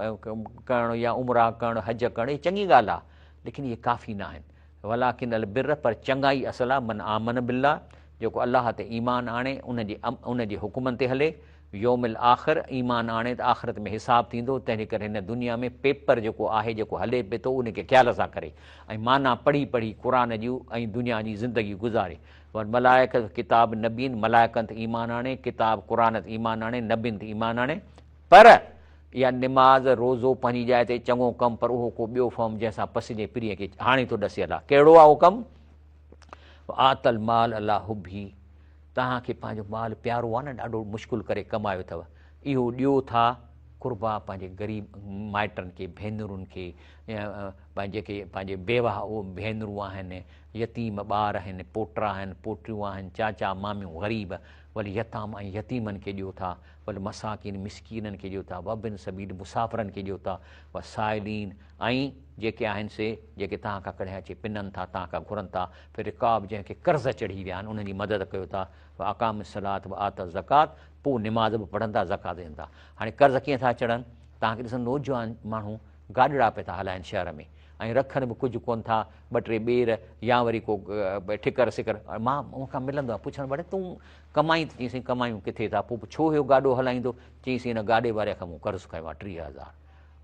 करणु या उमरा करणु, हज करणु, इहा चङी ॻाल्हि आहे, लेकिन इहे काफ़ी न आहिनि। वलाकिनल बिर, पर चङाई असल आहे मन आमन बिल्लाह, जेको अलाह ते ईमान आणे, उनजे हुकुमनि ते हले, योमिल आख़िर ईमान आणे त आख़िरत में हिसाब थींदो। तंहिंजे करे हिन दुनिया में पेपर जेको आहे, जेको हले पिए थो, उनखे ख़्याल सां करे ऐं माना पढ़ी पढ़ी क़ुर जूं ऐं दुनिया जी ज़िंदगी गुज़ारे। वर मलाइक किताब नबीन, मलाइकनि ते ईमान आणे, किताब क़ुर ते ईमान आणे, नबीन ते ईमान आणे, पर इहा निमाज़ रोज़ो पंहिंजी जाइ ते चङो कमु, पर उहो को ॿियो फॉर्म जंहिंसां पसिजे पिरीअ खे हाणे थो ॾसियल आहे। कहिड़ो आहे उहो कमु? आतल माल अला हुबी, तव्हांखे पंहिंजो माल प्यारो आहे न, ॾाढो मुश्किल करे कमायो अथव, इहो ॾियो था कुर्बा पंहिंजे ग़रीब माइटनि खे, भेनरुनि खे, जेके पंहिंजे बेवा भेनरूं आहिनि, यतीम ॿार आहिनि, पोटा आहिनि, पोटियूं आहिनि, चाचा मामियूं ग़रीब, वरी यताम ऐं यतीमनि खे ॾियो था, वरी मसाकिन मिसकीननि खे ॾियो था, वबिन सबील मुसाफ़िरनि खे ॾियो था, वसाइलीन ऐं जेके आहिनि से जेके तव्हां खां कॾहिं अची पिननि था, तव्हां खां घुरनि था, फिर रिकाब जंहिंखे कर्ज़ चढ़ी विया आहिनि उन्हनि जी मदद कयो था, अकाम सलात व आत ज़कात, पोइ निमाज़ बि पढ़ंदा, ज़कात ॾियनि था। हाणे कर्ज़ कीअं था चढ़नि? तव्हांखे ॾिसनि नौजवान माण्हू गाॾिड़ा पिया था हलाइनि शहर में, ऐं रखनि बि कुझु कोन्ह था, 2-3 ॿेर या वरी को ठिकर सिकर। मां मूंखां मिलंदो आहे पुछणु, भले तूं कमाई त चईंसि कमायूं किथे था, पोइ छो इहो गाॾो हलाईंदो? चईंसि हिन गाॾे वारे खां मूं कर्ज़ु खयो आहे 30,000,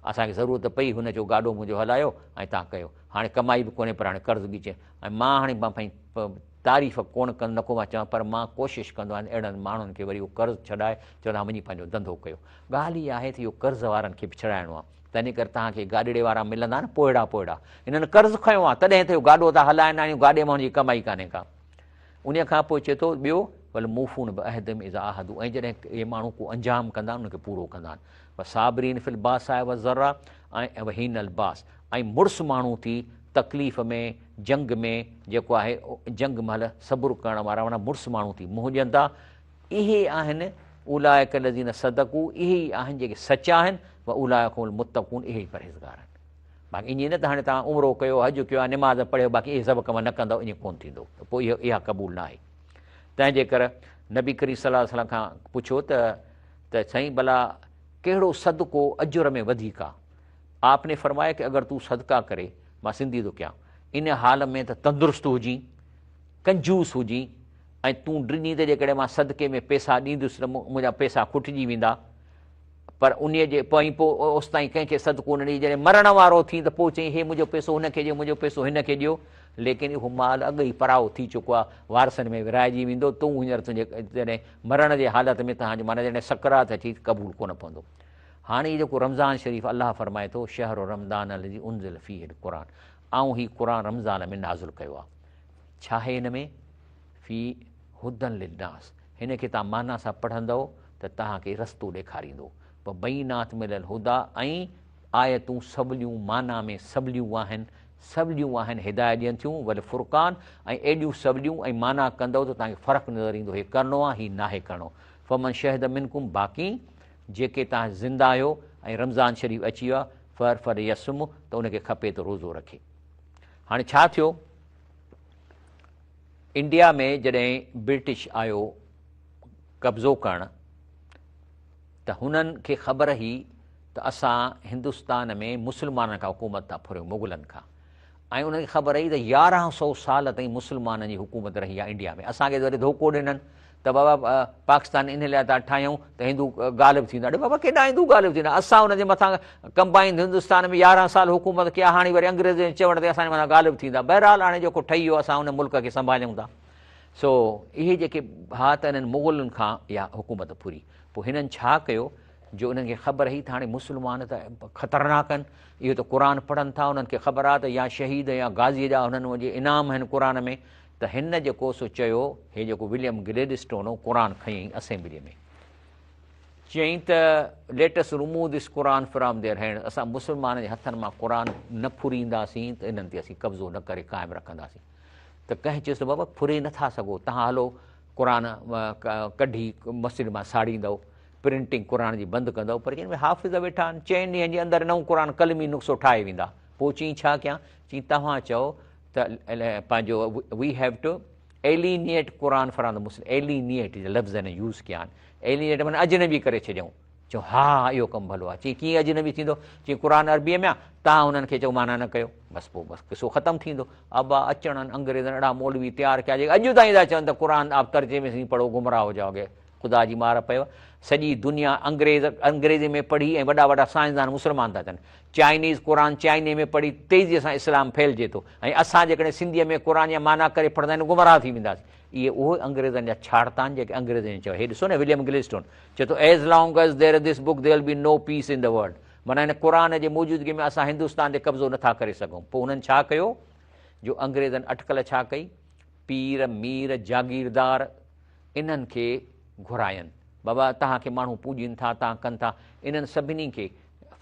असांखे ज़रूरत पई, हुनजो गाॾो मुंहिंजो हलायो ऐं तव्हां कयो, हाणे कमाई बि कोन्हे पर हाणे कर्ज़ु ॻीचे। ऐं मां हाणे मां पंहिंजी तारीफ़ कोन न को मां चवां, पर मां कोशिशि कंदो आहियां अहिड़नि माण्हुनि खे वरी उहो कर्ज़ु छॾाए, चवंदा वञी पंहिंजो धंधो कयो। ॻाल्हि इहा आहे त इहो कर्ज़ वारनि खे बि छॾाइणो आहे, तंहिं करे तव्हांखे गाॾिड़े वारा मिलंदा न पोइड़ा पोइड़ा, हिननि कर्ज़ु खयो आहे तॾहिं त इहो गाॾो था हलाइनि, आहियूं गाॾे मां हुनजी कमाई कान्हे का। उन खां पोइ चए थो ॿियो, भले मूफ़ून बि अहदम इज़ा आहदू, ऐं जॾहिं इहे माण्हू को अंजाम कंदा आहिनि उनखे पूरो कंदा आहिनि। व साबरीन फिल बास आहे व ज़रा ऐं वहीन अल बास, ऐं मुड़ुसु माण्हू थी तकलीफ़ में, जंग में जेको आहे जंग महिल सबुरु करण वारा, माना मुड़ुसु माण्हू थी मुंहुं ॾियनि था। इहे आहिनि उलाइक लज़ीन सदक़ू, इहे ई आहिनि जेके सचा आहिनि, व उलाइकुमुल मुत्तक़ून, इहे ई परहेज़गार आहिनि। बाक़ी ईअं न त हाणे तव्हां उमिरो कयो, हज कयो आहे, निमाज़ पढ़ियो, बाक़ी इहे सभु कम न कंदव, ईअं कोन्ह थींदो, त पोइ इहा क़बूल न आहे। तंहिंजे करे नबी करीम सल्लल्लाहु अलैहि वसल्लम खां पुछो त साईं भला कहिड़ो सदको अजुर में वधीक आहे? आपने फरमाया कि अगरि तूं सदका करे, मां सिंधी थो कयां, इन हाल में त तंदुरुस्त हुजी, कंजूस हुजी, ऐं तूं ॾिनी त जेकॾहिं मां सदके में पैसा ॾींदुसि त मुंहिंजा पैसा खुटिजी वेंदा, पर उन जे पोइ ओसि ताईं कंहिंखे सदको न ॾेई, जॾहिं मरण वारो थी त पोइ चई हे मुंहिंजो पैसो हुनखे ॾियो, मुंहिंजो पैसो हिनखे ॾियो, लेकिन इहो माल अॻु ई पराओ थी चुको आहे, वारसनि में विराइजी वेंदो, तूं हींअर तुंहिंजे जॾहिं मरण जे हालत में तव्हांजो माना जॾहिं सकरात अची क़बूल कोन पवंदो। हाणे इहो जेको रमज़ान शरीफ़ अलाह फरमाए थो, शहर रमज़ान अलज़ी उनज़िल फ़ीहिल क़ुरान, ऐं ही क़ुरान रमज़ान में नाज़िल कयो आहे। छा आहे हिन में? फ़ी हुदन लिन्नास, हिन खे तव्हां माना सां पढ़ंदव त तव्हांखे रस्तो ॾेखारींदो। पोइ बईनात मिलियल हुदा, ऐं आयतूं सवलियूं माना में सवलियूं आहिनि हिदायत ॾियनि थियूं, वल फ़ुरक़ान, ऐं एॾियूं सवलियूं ऐं माना कंदव त तव्हांखे फ़र्क़ु नज़र ईंदो, हे करिणो आहे ही नाहे करिणो। फ़मन शहद मिनकुम, बाक़ी जेके तव्हां ज़िंदा आहियो ऐं रमज़ान शरीफ़ अची वियो आहे, फर यसुम, त उनखे खपे त रोज़ो रखे। हाणे छा थियो, इंडिया में जॾहिं ब्रिटिश आयो कब्ज़ो करणु, त हुननि खे ख़बर हुई त असां हिंदुस्तान में मुस्लमाननि खां हुकूमत था फुरियूं, मुग़लनि खां, ऐं उनखे ख़बर हुई त 1100 साल ताईं मुस्लमाननि जी हुकूमत रही आहे इंडिया में। असांखे वरी धोखो ॾिननि त बाबा पाकिस्तान इन लाइ था ठाहियूं त हिंदू ग़ालिब थींदा। अड़े बाबा केॾा हिंदू ग़ालिब थींदा, असां हुनजे मथां कंबाइंड हिंदुस्तान में 11 साल हुकूमत कया, हाणे वरी अंग्रेज़ चवण ते असांजे मथां ग़ालिब थींदा। बहरहाल हाणे जेको ठही वियो असां हुन मुल्क खे संभालियूं था। सो इहे जेके हा त हिननि मुग़लनि खां इहा हुकूमत फुरी, पोइ हिननि छा कयो, जो उन्हनि खे ख़बर हुई त हाणे मुस्लमान त ख़तरनाक आहिनि, इहो त क़ुर पढ़नि था, उन्हनि खे ख़बर आहे त या शहीद या गाज़ीअ जा हुननि जे इनाम आहिनि क़ुर में, त हिन जेको सो चयो, हे जेको विलियम ग्लेडस्टोन हो क़ुर खयईं असेंबलीअ में, चयईं त लेटस रिमूव दिस क़ुर फ्रॉम देयर हैंड, असां मुस्लमान जे हथनि मां क़ुर न फुरींदासीं त इन्हनि ते असीं कब्ज़ो न करे क़ाइमु रखंदासीं। त कंहिं चयुसि बाबा फुरे नथा सघो, तव्हां हलो क़ुर कढी मस्जिद मां साड़ींदव, प्रिंटिंग क़ुर जी बंदि कंदव, पर जिन में हाफ़िज़ वेठा आहिनि, 4 ॾींहंनि जे अंदरि नओं क़ुर कलमी नुस्ख़ो ठाहे वेंदा। पोइ चई छा कयां, चई तव्हां चओ त पंहिंजो वी हैव टू एलिनिएट क़ुर फ्रॉम द मुस्लिम, एलिनिएट जा लफ़्ज़ आहिनि यूज़ कया आहिनि, एलिनिएट माना अजनबी करे छॾियऊं। चओ हा इहो कमु भलो आहे। चई कीअं अजनबी थींदो, चई क़ुर अरबीअ में आहे, तव्हां हुननि खे चओ माना न कयो, बसि पोइ बसि किसो ख़तमु थींदो। अबा अचनि अंग्रेज़नि अहिड़ा मौलवी तयारु कया जेके अॼु ताईं था चवनि त क़ुर आप तर्जुमे में पढ़ो गुमराह हो जाओगे, ख़ुदा जी मार पयो। सॼी दुनिया अंग्रेज़ी में पढ़ी ऐं वॾा वॾा साइंसदान मुस्लमान था थियनि, चाइनीज़ क़ुर चाइने में पढ़ी तेज़ीअ सां इस्लाम फैलिजे थो, ऐं असां जेकॾहिं सिंधीअ में क़ुर जा माना करे पढ़ंदा आहियूं गुमराह थी वेंदासीं। इहे उहे अंग्रेज़नि जा छाड़ता आहिनि जेके अंग्रेज़नि चयो। हे ॾिसो न विलियम ग्लेडस्टोन चए थो as long as there is this book there will be no peace in the world, माना हिन क़ुर जे मौजूदगी में असां हिंदुस्तान ते कब्ज़ो नथा करे सघूं। पोइ हुननि छा कयो, जो अंग्रेज़नि अटकल छा कई, पीर मीर जागीरदार इन्हनि खे घुरायनि, बाबा तव्हांखे माण्हू पूॼनि था, तव्हां कनि था, इन्हनि सभिनी खे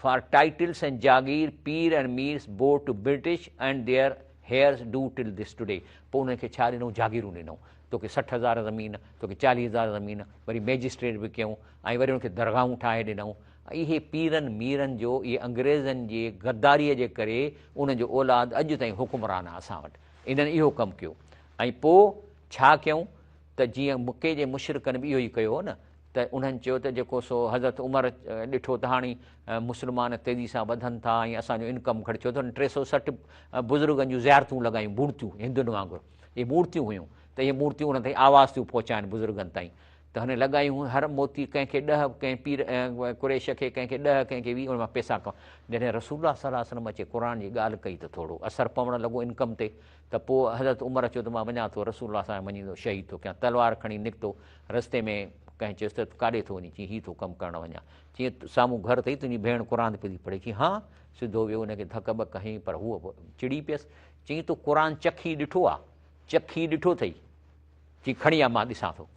for titles and Jagir Pir and mirs bow to British and their heirs do till this today. पोइ उन्हनि खे छा ॾिनऊं, जागीरूं ॾिनऊं, तोखे 60,000 ज़मीन, तोखे 40,000 ज़मीन, वरी मैजिस्ट्रेट बि कयूं, ऐं वरी उनखे दरगाहूं ठाहे ॾिनऊं। इहे पीरनि मीरनि जो इहे अंग्रेज़नि जे गद्दारीअ जे करे उनजो औलाद अॼु ताईं हुकुमरान आहे असां वटि, इन्हनि इहो कमु कयो। ऐं पोइ छा कयूं त जीअं मुके जे मुशरिकनि बि इहो ई कयो हो न, त उन्हनि चयो त जेको सो हज़रत उमर ॾिठो त हाणे मुस्लमान तेज़ी सां वधनि था ऐं असांजो इनकम घटिजो थो, 360 बुज़ुर्गनि जूं ज़ियारतूं लॻायूं, मूर्तियूं हिंदुनि वांगुरु इहे मूर्तियूं हुयूं, त इहे मूर्तियूं उन ताईं आवाज़ थियूं पहुचाइनि बुज़ुर्गनि ताईं, त हुन लॻायूं हर मोती कंहिंखे 10, कंहिं पीर कुरैश खे कंहिंखे 10, कंहिंखे 20, उन मां पैसा जॾहिं रसूलुल्लाह सल्लल्लाहु अलैहि वसल्लम अचे क़ुर जी ॻाल्हि कई त थोरो असरु पवणु लॻो इनकम ते, त पोइ हज़रत उमर चयो त मां वञा थो रसूलुल्लाह सां वञी थो शहीद थो कयां, तलवार खणी निकितो, रस्ते में कंहिं चयुसि त काॾे थो वञी, चई हीअ थो कमु करणु वञा, चईं साम्हूं घर अथई तुंहिंजी भेण क़ुर पई पढ़े, चई हा, सिधो वियो हुनखे धक ॿक हईं, पर हूअ चिड़ी पियसि, चईं तूं क़ुर चखी ॾिठो आहे, चखी ॾिठो अथई, चई खणी आ मां ॾिसां थो,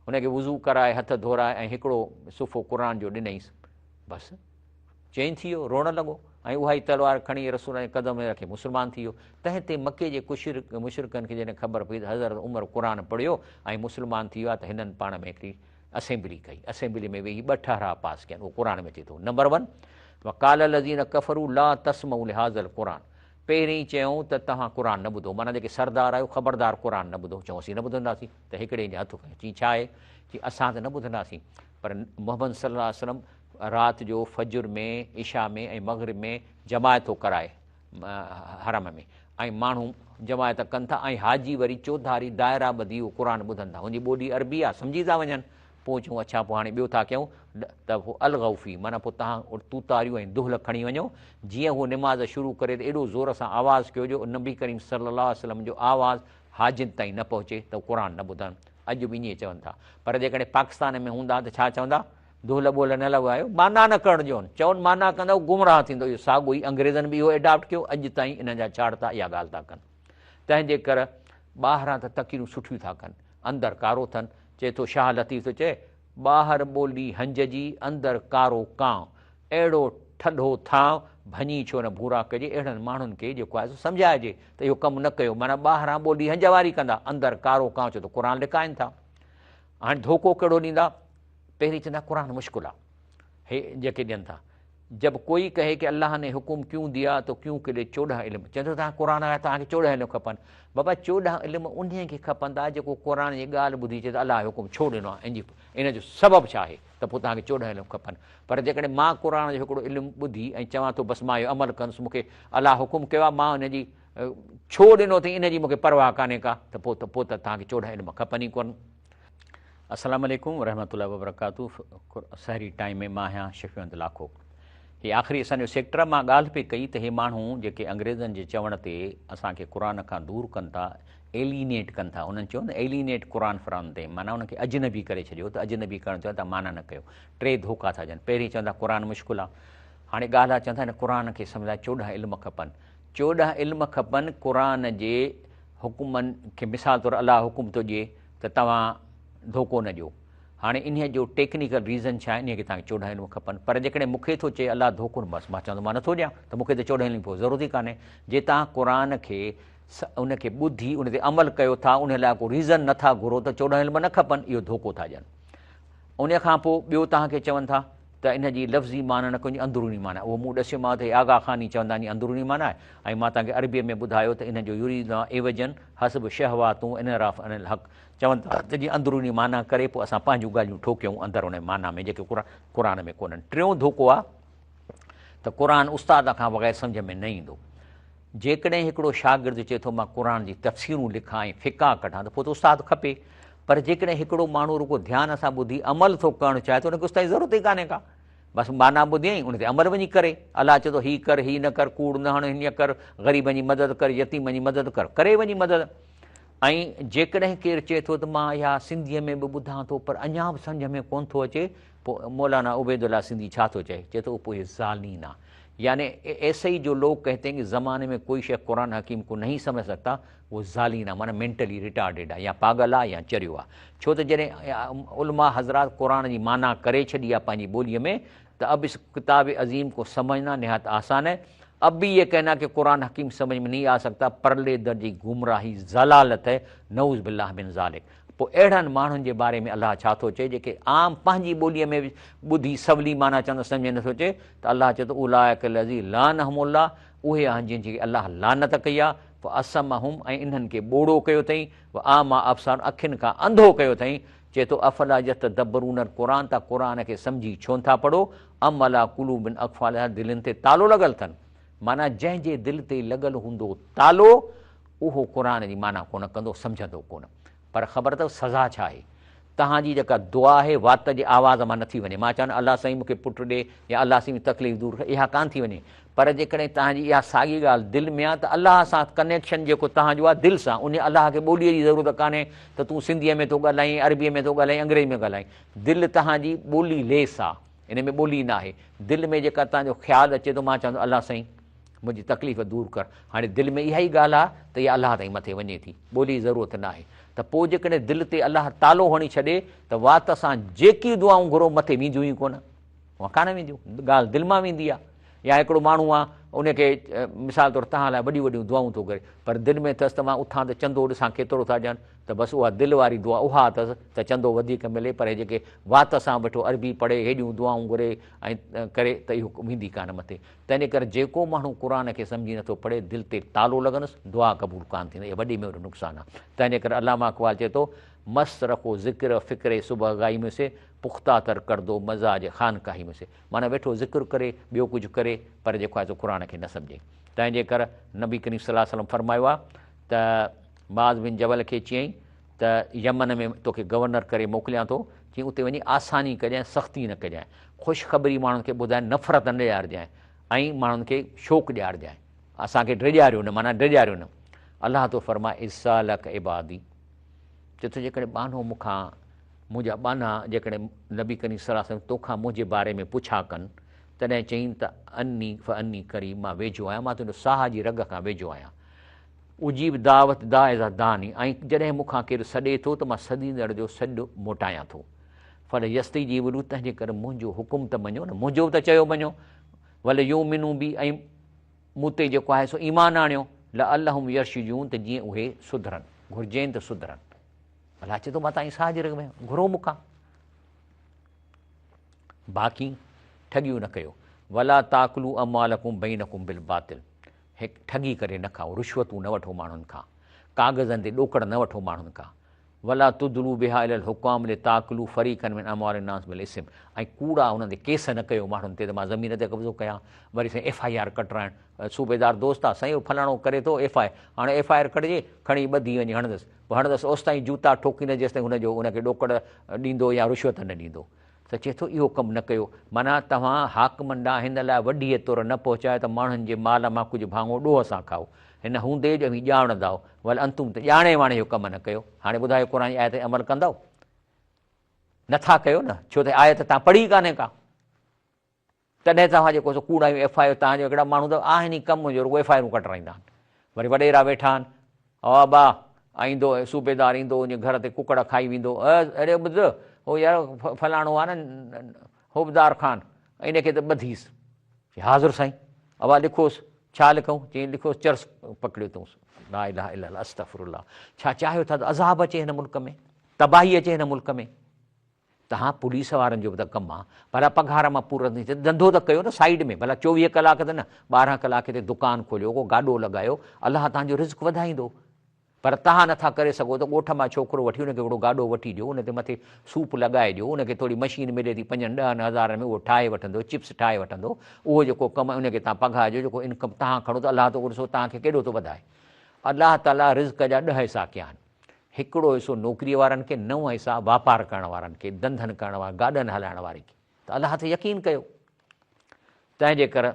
हुनखे वुज़ू कराए हथ धोराए ऐं हिकिड़ो सुफ़ो क़ुर जो ॾिनईंसि, बसि चेंज थी वियो, रोअणु लॻो ऐं उहा ई तलवार खणी रसूल जे कदम में रखे मुस्लमान थी वियो। तंहिं ते मके जे मुशरिकनि खे जॾहिं ख़बर पई त हज़रत उमर क़ुर पढ़ियो ऐं मुस्लमान थी वियो आहे, त हिननि पाण में हिकिड़ी असेंबली कई, असेंबली में वेही 2 ठाहरा पास कयनि, उहो क़ुर में अचे थो। नंबर 1 वकाल लज़ीन कफ़रू ला तस्मऊ लिहाज़ल क़ुर, पहिरीं चयूं त तव्हां क़ुर न ॿुधो, माना जेके सरदार आहियो ख़बरदार क़ुर न ॿुधो, चऊं असीं न ॿुधंदासीं, त हिकिड़े जे हथु खयो, चई छा आहे, चई असां त न ॿुधंदासीं, पर मोहम्मद सल्लल्लाहु अलैहि वसल्लम राति जो फजर में, इशा में ऐं मग़रिब में जमायत थो कराए हरम में, ऐं माण्हू जमायत कनि था, ऐं हाजी वरी चौधारी दायरा ॿधी उहो क़ुर ॿुधनि था, हुनजी ॿोली अरबी आहे, सम्झी था वञनि, पोइ चऊं अच्छा पोइ हाणे ॿियो था कयूं, त पोइ अलगौफ़ी माना पोइ तव्हां तूतारियूं ऐं दुहल खणी वञो, जीअं उहो निमाज़ शुरू करे त एॾो ज़ोर सां आवाज़ु कयो जो नबी करीम सल्लल्लाहु अलैहि वसल्लम जो आवाज़ु हाजिनि ताईं न पहुचे त क़ुर न ॿुधनि, अॼु बि ईअं चवनि था, पर जेकॾहिं पाकिस्तान में हूंदा त छा चवंदा, दुहल ॿोल न लॻायो, माना न करणु ॾियोनि, चवनि माना कंदव गुमराह थींदो, इहो साॻियो ई अंग्रेज़नि बि इहो एडॉप्ट कयो, अॼु ताईं इन जा छाड़ता इहा ॻाल्हि था कनि, तंहिंजे करे ॿाहिरां त तकीरूं सुठियूं था कनि, अंदरि कारो अथनि, चए थो शाह लतीफ़ थो चए ॿाहिरि ॿोली हंज जी अंदरि कारो कांव, अहिड़ो ठॾो थांव भञी छो न भूरा कजे, अहिड़नि माण्हुनि खे जेको आहे सम्झाइजे त इहो कमु न कयो, माना ॿाहिरां ॿोली हंज वारी कंदा, अंदरि कारो कांव, छो त क़ुर लिकाइनि था। हाणे धोखो कहिड़ो ॾींदा, पहिरीं चवंदा क़ुर मुश्किल आहे, हे जेके ॾियनि था, जब कोई कहे कि अल्लाह ने हुकुम क्यों दिया तो क्यों के लिए 14 इल्म, चवंदो तव्हां क़ुर आहे तव्हांखे 14 इल्म खपनि, बाबा 14 इल्म उन खे खपंदा जेको क़ुर जी ॻाल्हि ॿुधी चए त अलाह हुकुम छो ॾिनो आहे, इन जो सबबु छा आहे, त पोइ तव्हांखे 14 इल्म खपनि, पर जेकॾहिं मां क़ुर जो हिकिड़ो इल्मु ॿुधी ऐं चवां थो बसि मां इहो अमल कंदुसि, मूंखे अलाह हुकुम कयो आहे, मां हुनजी छो ॾिनो अथई इन जी मूंखे परवाह कान्हे का, त पोइ त तव्हांखे 14 इल्म खपनि ई कोन। अस्सलामु अलैकुम वरहमतुल्लाहि वबरकातुहू, सहरी टाइम में मां आहियां शफ़ीउद्दीन लाखो। हीअ आख़िरी असांजो सेक्टर मां ॻाल्हि पई कई त हे माण्हू जेके अंग्रेज़नि जे चवण ते असांखे क़ुर खां दूरि कनि था, एलिनेट कनि था, उन्हनि चयो न एलिनेट क़ुर फ़िरौन ते, माना उनखे अजनबी करे छॾियो, त अजनबी करणु चवनि था माना न कयो, 3 धोखा था ॾियनि, पहिरीं चवंदा क़ुर मुश्किल आहे, हाणे ॻाल्हि आहे चवंदा हिन क़ुर खे सम्झाए 14 इल्म खपनि, 14 इल्म खपनि क़ुर जे हुकुमनि खे, मिसाल तौरु अलाह हुकुम थो ॾिए त तव्हां धोखो न ॾियो, हाणे इन जो टेक्निकल रीज़न छा आहे, इन खे तव्हांखे 14 इल्म खपनि, पर जेकॾहिं मूंखे थो चए अलाह धोखो न, बसि मां चवंदो मां नथो ॾियां, त मूंखे त 14 इल्म पोइ ज़रूरत ई कान्हे, जे तव्हां क़ुर खे उनखे ॿुधी उन ते अमल कयो था, उन लाइ को रीज़न नथा घुरो त 14 इल्म न खपनि, इहो धोखो था ॾियनि। उन खां पोइ ॿियो तव्हांखे चवनि था त इन जी लफ़्ज़ी माना न कोई अंदरूनी माना, उहो मूं ॾसियोमांव त आगा ख़ानी चवंदा आहिनि अंदरूनी माना आहे, ऐं मां तव्हांखे अरबीअ में ॿुधायो त इन जो युरीदुना एवजन हसब शहवातूं इनराफ़ अनिल हक़, चवनि था त जीअं अंदरूनी माना करे पोइ असां पंहिंजूं ॻाल्हियूं ठोकियूं अंदरि उन माना में, जेके क़ुर में कोन्हनि। टियों धोखो आहे त क़ुर उस्ताद खां बग़ैर सम्झ में न ईंदो, जेकॾहिं हिकिड़ो शागिर्दु चए थो मां क़ुर जी तफ़सीरूं लिखां ऐं फ़िक़ा कढां त पोइ त उस्ताद खपे, पर जेकॾहिं हिकिड़ो माण्हू रुगो ध्यान सां ॿुधी अमल थो करणु चाहे त उनखे उस्ताद जी ज़रूरत ई कान्हे का, बसि माना ॿुधियईं उन ते अमल वञी करे, अलाह चए थो हीअ कर, हीअ न कर, कूड़ न हण, हीअं कर, ग़रीबनि जी मदद कर, यतीमनि जी मदद कर, करे वञी मदद। ऐं जेकॾहिं केरु चए थो त मां इहा सिंधीअ में बि ॿुधां थो पर अञा बि सम्झ में कोन थो अचे, पोइ मौलाना उबैदुल्ला सिंधी छा थो चए थो पोइ ज़ालीन आहे, यानी ऐसे ही जो लोग कहते हैं कि ज़माने में कोई शइ क़ुर हकीम को नहीं समझ सकता, वो ज़ालीन आहे, माना मेंटली रिटार्डेड आहे, या पागल आहे या चरियो आहे, छो त जॾहिं उलमा हज़रात क़ुर जी माना करे छॾी आहे पंहिंजी ॿोलीअ में, त अब इस किताब अज़ीम को समझना निहायत आसान है, अब भी ये कहना कि कुरान हकीम समझ में नहीं आ सकता, परले दर्जी गुमराही ज़लालत है, नऊज़ बिल्लाह मिन ज़ालिक। पोइ अहिड़नि माण्हुनि जे बारे में अलाह छा थो चए, जेके आम पंहिंजी ॿोलीअ में ॿुधी सवली माना चवंदा सम्झ में नथो अचे, त अलाह चए थो उलाइक लज़ी लानहुमुल्लाह, उहे आहिनि जंहिंजी अलाह लानत कई आहे, पोइ असमहुम ऐं इन्हनि खे ॿोड़ो कयो अथई, आमा अफ़सार अखियुनि खां अंधो कयो अथई, चए थो अफला यतदब्बरून क़ुरान, त क़ुरान खे सम्झी छो नथा पढ़ो, अम अला क़ुलूबिन अक़फ़ालहा, दिलनि ते तालो लॻल अथनि। माना जंहिंजे दिलि ते लॻल हूंदो तालो उहो क़ुरान जी माना कोन कंदो, सम्झंदो कोन। पर ख़बर अथव सज़ा छा आहे? तव्हांजी जेका दुआ आहे वात जे आवाज़ मां नथी वञे। मां चवां अलाह साईं मूंखे पुटु ॾे या अलाह साईं तकलीफ़ दूर करे, इहा कान थी वञे। पर जेकॾहिं तव्हांजी इहा साॻी ॻाल्हि दिलि में आहे त अलाह सां कनेक्शन जेको तव्हांजो आहे दिलि सां, उन अलाह खे ॿोलीअ जी ज़रूरत कान्हे त तूं सिंधीअ में थो ॻाल्हाईं, अरबीअ में थो ॻाल्हाईं, अंग्रेज़ी में ॻाल्हाईं। दिलि तव्हांजी ॿोली लेस आहे, इन में ॿोली न आहे। दिलि में जेका तव्हांजो ख़्यालु अचे थो, मां चवंदो अलाह साईं मुंहिंजी तकलीफ़ दूर कर। हाणे दिलि में इहा ई ॻाल्हि आहे त इहा अलाह ताईं मथे वञे थी, ॿोली जी ज़रूरत न आहे। त पोइ जेकॾहिं दिलि ते अलाह तालो हणी छॾे त वात सां जेकी दुआऊं घुरो मथे वेंदियूं ई कोन, उहा कान वेंदियूं, ॻाल्हि दिलि मां वेंदी आहे। या हिकिड़ो माण्हू आहे उनखे मिसाल तौरु तव्हां लाइ वॾियूं वॾियूं दुआऊं थो करे, पर दिलि में अथसि त मां उथां त चंदो ॾिसां केतिरो था ॾियनि, त बसि उहा दिलि वारी दुआ उहा अथसि त चंदो वधीक मिले। पर जेके वात सां वेठो अरबी पढ़े, हेॾियूं दुआऊं घुरे ऐं करे, त इहो वेंदी कान मथे। तंहिंजे करे जेको माण्हू क़ुर खे सम्झी नथो पढ़े, दिलि ते तालो लॻंदुसि, दुआ क़बूल कान थींदी, इहा वॾी में वॾो नुक़सानु आहे। तंहिंजे करे अलामा इक़बाल चए थो मस्त रखो ज़िक्र फ़िक्रे सुबह गाई में से, पुख़्ता तर कर दो मज़ाज ख़ानकाही में से। माना वेठो ज़िक्र करे, ॿियो कुझु करे, पर जेको आहे सो क़ुर खे न सम्झे। तंहिंजे करे नबी करीम सल्लल्लाहु अलैहि वसल्लम फरमायो आहे त मुआज़ बिन जबल खे चयईं त यमन में तोखे गवर्नर करे मोकिलियां थो, चई उते वञी आसानी कजांइ, सख़्ती न कजांइ, ख़ुशख़बरी माण्हुनि खे ॿुधाए, नफ़रत न ॾियारजांइ ऐं माण्हुनि खे शौक़ु ॾियारजांइ, असांखे ड्रिॼारियो न, माना ड्रिॼारियो न। अलाह तो फरमाए इज़्ज़ालक इबादी, चए थो जेकॾहिं बानो मूंखां, मुंहिंजा बाना जेकॾहिं नबी करीम सल्लल्लाहु अलैहि वसल्लम तोखां मुंहिंजे बारे में पुछा कनि, तॾहिं चईं त अन्नी फ अन्नी करीब, मां वेझो आहियां, मां तुंहिंजो साह जी रग खां वेझो आहियां। उजीब दावत दाइज़ा दानी, ऐं जॾहिं मूंखां केरु सॾे थो त मां सॾींदड़ जो सॾु मोटायां थो। फल यस्ती जी वलू, तंहिंजे करे मुंहिंजो हुकुम त मञो न, मुंहिंजो त चयो मञो। भल यो मिनू बि, ऐं मूं ते जेको आहे सो ईमान आणियो, ल अल्लाहुम यर्शिजून, त जीअं उहे सुधरनि, घुरिजनि त सुधरनि। अलाह चए थो मां तव्हांजी साह जी रग में घुरो मूंखां। बाक़ी ठगियूं न कयो, वला ताकलू अमालकुम बैनकुम बिल बातिल, हिकु ठगी करे न खाओ, रुश्वतूं न वठो माण्हुनि खां, कागज़नि ते ॾोकड़ न वठो माण्हुनि खां। वला तुदलू बिहा इलल हुकाम ले ताकलू फरीक़न मिन अमवालिन नास बिल इस्म, ऐं कूड़ा हुननि ते केस न कयो माण्हुनि ते, त मां ज़मीन ते कब्ज़ो कयां, वरी साईं FIR कटराइण। सूबेदार दोस्त आहे साईं, फलाणो करे थो FIR, हाणे FIR कढिजे, खणी ॿधी वञी हणंदुसि, पोइ हणंदुसि ओसि ताईं जूता ठोकी न जेसि ताईं हुनजो उनखे ॾोकड़ ॾींदो या रुश्वत न ॾींदो। त चए थो इहो कमु न कयो। माना तव्हां हाकमनि ॾांहुं हिन लाइ वॾीअ तौरु न पहुचायो त माण्हुनि जे माल मां कुझु भाङो ॾोह सां खाओ, हिन हूंदे जो बि ॼाणंदा, वल अंतुम, त ॼाणे वाणे इहो कमु न कयो। हाणे ॿुधायो क़ुर जी आयत ते अमल कंदव? नथा कयो न, छो त आयत तव्हां पढ़ी कान्हे का, तॾहिं तव्हां जेको सो कूड़ा FIR, तव्हांजो हिकिड़ा माण्हू त आहिनि ई कमु जो रुॻो FIR कटराईंदा आहिनि। वरी वॾेरा वेठा आहिनि, अबा ईंदो सूबेदार ईंदो, उन घर ते कुकड़ खाई वेंदो, अरे ॿुध हो यार फलाणो आहे न हुबदार ख़ान, इनखे त ॿधीसि। हाज़ुर साईं, अबा लिखोसि, छा लिखूं? चई लिखोसि चर्स पकड़ियो अथऊंसि, ला इलाहा इल्लल्लाह अस्तग़फिरुल्लाह। छा चाहियो था त अज़ाब अचे हिन मुल्क में, तबाही अचे हिन मुल्क में? तव्हां पुलिस वारनि जो बि त कमु आहे, भला पघार मां पूरो नथी थिए, धंधो त कयो न साइड में, भला 24 कलाक त न, 12 कलाक ते दुकानु खोलियो, को गाॾो लॻायो, अलाह तव्हांजो रिज़्क़ वधाईंदो। पर तव्हां नथा करे सघो त ॻोठ मां छोकिरो वठी हुनखे हिकिड़ो गाॾो वठी ॾियो, उन ते मथे सूप लॻाए ॾियो, उनखे थोरी मशीन मिले थी 5-10 हज़ार में, उहो ठाहे वठंदो, चिप्स ठाहे वठंदो, उहो जेको कमु आहे उनखे तव्हां पघार ॾियो, जेको इनकम तव्हां खणो त अलाह तो ॾिसो तव्हांखे केॾो थो वधाए। अलाह ताला रिज़्क़ जा 10 हिसा कया आहिनि, हिकिड़ो हिसो नौकिरीअ वारनि खे, 9 हिसा वापारु करण वारनि खे, धंधनि करण वारा, गाॾनि हलाइण वारे खे। त अलाह ते यकीन कयो। तंहिंजे करे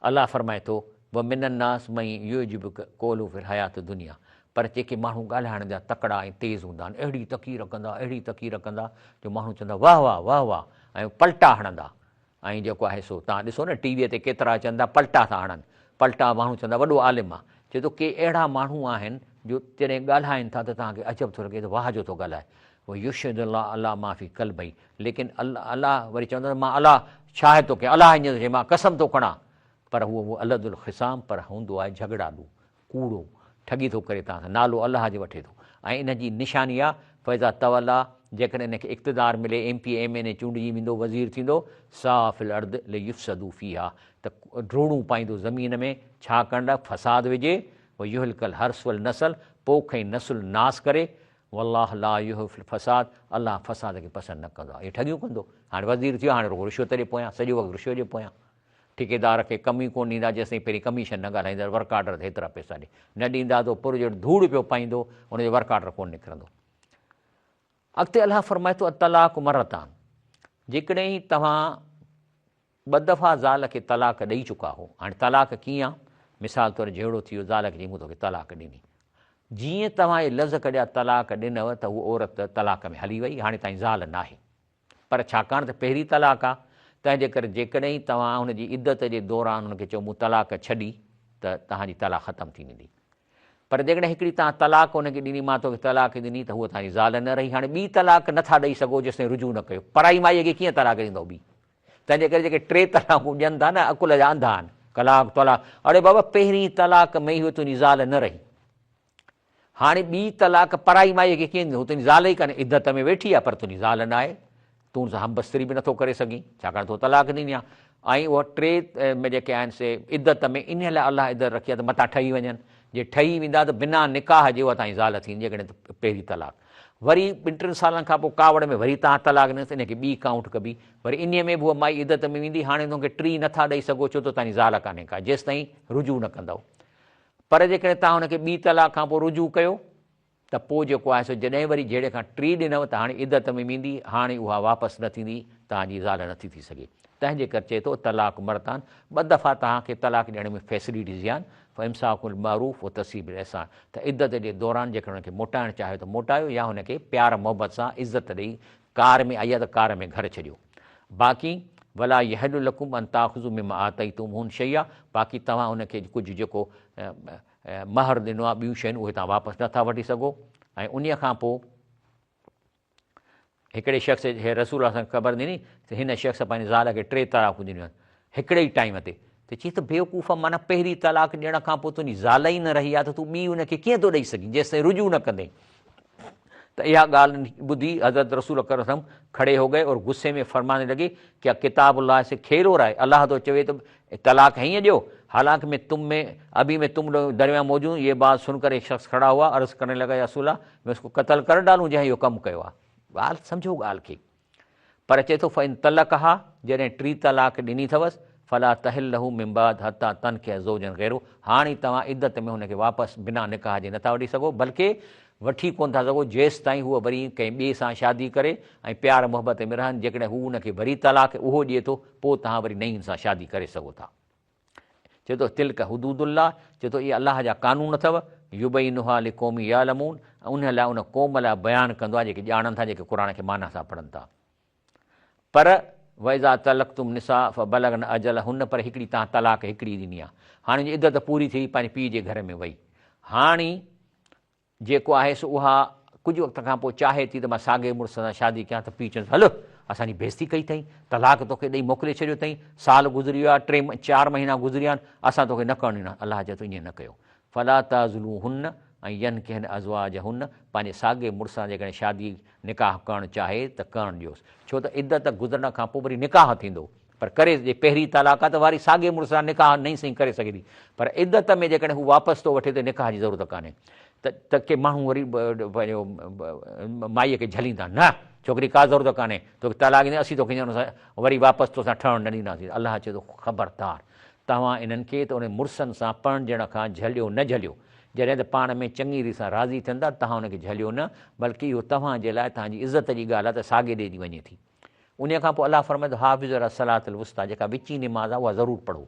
अलाह फरमाए थो व मिनन्नास मई युजिबुक क़ौलु फिल हयात दुनिया, पर जेके माण्हू ॻाल्हाइण जा तकड़ा ऐं तेज़ हूंदा आहिनि, अहिड़ी तकीर कंदा, अहिड़ी तकीर कंदा जो माण्हू चवंदा वाह वाह वाह वाह, ऐं पलटा हणंदा। ऐं जेको आहे सो तव्हां ॾिसो न टीवीअ ते केतिरा अचनि था, पलटा था हणनि, पलटा माण्हू चवंदा वॾो आलिम आहे। चए थो के अहिड़ा माण्हू आहिनि जो जॾहिं ॻाल्हाइनि था त तव्हांखे अजब थो लॻे त वाह जो थो ॻाल्हाए, उहो युशहिदुल्लाह अला माफ़ी कल्बी, लेकिन अलाह वरी चवंदो मां अलाह छा आहे तो कयां, अलाह ईअं थो चए मां कसम थो खणा, पर उहो अलदुल ख़िसाम, पर हूंदो आहे झगड़ालू, कूड़ो, ठगी थो करे तव्हां सां, नालो अलाह जो वठे थो। ऐं इन जी निशानी आहे फ़ैज़ा तवला, जेकॾहिं इनखे इक़्तिदार मिले, MP MNA चूंडिजी वेंदो, वज़ीर थींदो, साफ़िल अर्द ले युफ़्सदू फ़ीहा, त ड्रोणूं पाईंदो ज़मीन में, छा करण लाइ? फ़साद विझे, वो युहलिकल हर्स वल नसल, पोख ऐं नसुल नास करे, वल्लाह ला युहिब्बुल फ़साद, अलाह फ़साद खे पसंदि न कंदो आहे। इहे ठगियूं कंदो। हाणे वज़ीर थियो, हाणे रुॻो रिश्वत जे पोयां, सॼो वक़्तु रिश्वत जे पोयां। ठेकेदार खे कमी कोन ॾींदा जेसिताईं पहिरीं कमीशन न ॻाल्हाईंदा, वर्क ऑर्डर ते हेतिरा पैसा ॾे, न ॾींदा त पुर जो धूड़ पियो पाईंदो, हुनजो वर्क ऑर्डर कोन निकिरंदो। अॻिते अलाह फरमाए थो तलाक मरतान, जेकॾहिं तव्हां ॿ दफ़ा ज़ाल खे तलाक ॾेई चुका हो। हाणे तलाक कीअं आहे? मिसाल तौरु जहिड़ो थी वियो, ज़ाल खे चई मूं तोखे तलाक ॾिनी, जीअं तव्हां इहे लफ़्ज़ कढिया तलाक ॾिनव त उहा औरत तलाक में हली वई, हाणे ताईं ज़ाल न आहे। पर छाकाणि त पहिरीं तलाक आहे, तंहिंजे करे जेकॾहिं तव्हां हुनजी इद्दत जे दौरान हुनखे चओ मूं तलाक छॾी, त तव्हांजी तलाक ख़तमु थी वेंदी। पर जेकॾहिं हिकिड़ी तव्हां तलाक हुनखे ॾिनी, मां तोखे तलाक ॾिनी, त उहा तव्हांजी ज़ाल न रही। हाणे ॿी तलाक नथा ॾेई सघो जेसिताईं रुजू न कयो। पराई माईअ खे कीअं तलाक ॾींदव ॿी? तंहिंजे करे जेके 3 तलाकूं ॾियनि था न, अकुल जा अंधा आहिनि। तलाक, अड़े बाबा पहिरीं तलाक में ई उहा तुंहिंजी ज़ाल न रही, हाणे ॿी तलाक पराई माईअ खे कीअं ॾींदो? हू तुंहिंजी ज़ाल ई कान्हे, इद्दत में वेठी आहे पर तुंहिंजी ज़ाल न आहे, तूं सां हमबस्तरी बि नथो करे सघीं, छाकाणि तो तलाक ॾिनी आहे। ऐं उहा 3 में जेके आहिनि से इद्दत में, इन लाइ अलाह इद्दत रखी आहे त मथां ठही वञनि। जे ठही वेंदा त बिना निकाह जे उहा तव्हांजी ज़ाल थींदी, जेकॾहिं पहिरीं तलाक। वरी 2-3 सालनि खां पोइ कावड़ में वरी तव्हां तलाक ॾिनो त इनखे ॿी काउंट कबी, वरी इन में बि उहा माई इद्दत में वेंदी। हाणे हुनखे 3 नथा ॾेई सघो, छो त तव्हांजी ज़ाल कान्हे का, जेसिताईं रुजू न कंदव। पर जेकॾहिं तव्हां हुनखे ॿी तलाक खां पोइ रुजू कयो, त पोइ जेको आहे सो जॾहिं वरी जहिड़े खां 3 ॾिनव त हाणे इद्दत में वेंदी, हाणे उहा वापसि न थींदी, तव्हांजी ज़ाल नथी थी सघे। तंहिंजे करे चए थो तलाक मरतान, 2 दफ़ा तव्हांखे तलाक ॾियण में फैसिलिटीज़ आहिनि। फ़इम्साकुल मारूफ़ व तस्रीब अहसान, त इद्दत जे दौरान जेकर हुनखे मोटाइणु चाहियो त मोटायो, या हुनखे प्यार मोहबत सां इज़त ॾेई, कार में आई आहे त कार में घर छॾियो। बाक़ी वला यहलु लकुम अन ताख़ुज़ू मिम्मा आतैतुमूहुन शैया, बाक़ी तव्हां हुनखे कुझु जेको महर ॾिनो आहे, ॿियूं शयूं, उहे तव्हां वापसि नथा वठी सघो। ऐं उन खां पोइ हिकिड़े शख़्स खे रसूल असांखे ख़बर ॾिनी त हिन शख़्स पंहिंजी ज़ाल खे 3 तलाकूं ॾिनियूं आहिनि हिकिड़े ई टाइम ते। त चई त बेवकूफ़, माना पहिरीं तलाक ॾियण खां पोइ तुंहिंजी ज़ाल ई न रही आहे, त तूं ॿी हुनखे कीअं थो ॾेई सघीं जेसिताईं रुजू न कंदे। त इहा ॻाल्हि ॿुधी हज़रत रसूल करम खड़े हो गए और गुस्से में फरमाने लॻे क्या किताब अल्लाह से खेल हो रहा है? अल्लाह तो चवे तो तलाक हीअं ॾियो, हालांकि मैं तुम में अभी मैं तुम लोग दरमियान मौजूद। ये बात सुनकर एक शख्स खड़ा हुआ, अर्ज़ करने लगा या रसूल अल्लाह, मैं उसको क़त्ल कर डालूं जंहिं इहो कमु कयो आहे। ॻाल्हि सम्झो ॻाल्हि खे। पर चए थो फ़इन तलक हा, जॾहिं 3 तलाक ॾिनी अथवसि, फला तहिल लहू मिन बाद हता तनकिह ज़ौजन ग़ैरहू, हाणे तव्हां इद्दत में हुनखे वापसि बिना निकाह जे नथा वठी सघो, बल्कि वठी कोन था सघो जेसि ताईं हूअ वरी कंहिं ॿिए सां शादी करे ऐं प्यार मोहबत में रहनि। जेकॾहिं हू हुनखे वरी तलाक उहो ॾिए थो, पोइ तव्हां वरी नईं सां शादी करे सघो था। चए थो तिल्क हुदूदुल्लाह, चए थो इहे अलाह जा कानून अथव, युबैनुहा लिक़ौमी यालमून, उन लाइ उन क़ौम लाइ बयानु कंदो आहे जेके ॼाणनि था, जेके क़ुर खे माना सां पढ़नि था। पर वइज़ा तलक़्तुम निसा फ़बलगन अजलहुन, पर हिकिड़ी तव्हां तलाक हिकिड़ी ॾिनी आहे, हाणे जी इद्दत पूरी थी, पंहिंजे पीउ जे घर में वई, हाणे जेको आहे सो उहा कुझु वक़्त खां पोइ चाहे थी त मां साॻे मुड़ुस सां शादी कयां, त पीउ चवंदो हलो असांजी बेइज़ती कई अथई, तलाक तोखे ॾेई मोकिले छॾियो अथई, साल गुज़री वियो आहे, 3-4 महीना गुज़रिया आहिनि, असां तोखे न करणु ॾिना। अलाह चए थो ईअं न कयो। फला ताज़ुलूहुन ऐं यनकिहन अज़वाजहुन, पंहिंजे साॻे मुड़ुस सां जेकॾहिं शादी निकाह करणु चाहे त करणु ॾियोसि, छो त इद्दत गुज़रण खां पोइ वरी निकाह थींदो। पर करे जे पहिरीं तलाक आहे त वरी साॻे मुड़ुस सां निकाह नई सही करे सघे थी, पर इद्दत में जेकॾहिं हू वापसि थो वठे त निकाह जी ज़रूरत कान्हे। त के माण्हू वरी पंहिंजो माईअ खे झलींदा, न छोकिरी का ज़रूरत कान्हे, तोखे तलाक ॾींदा, असीं तोखे वरी वापसि तोसां ठहणु न ॾींदासीं। अलाह चए थो ख़बरदार, तव्हां इन्हनि खे त उन मुड़ुसनि सां पण ॾियण खां झलियो न झलियो, जॾहिं त पाण में चङी रीति सां राज़ी थियनि था, तव्हां हुनखे झलियो न, बल्कि इहो तव्हांजे लाइ तव्हांजी इज़त जी ॻाल्हि आहे त साॻे ॾे जी वञे थी। उन खां पोइ अलाह फरमाए थो हाफ़िज़ अला सलातुल वुस्ता, जेका विची निमाज़ आहे उहा ज़रूरु पढ़ो।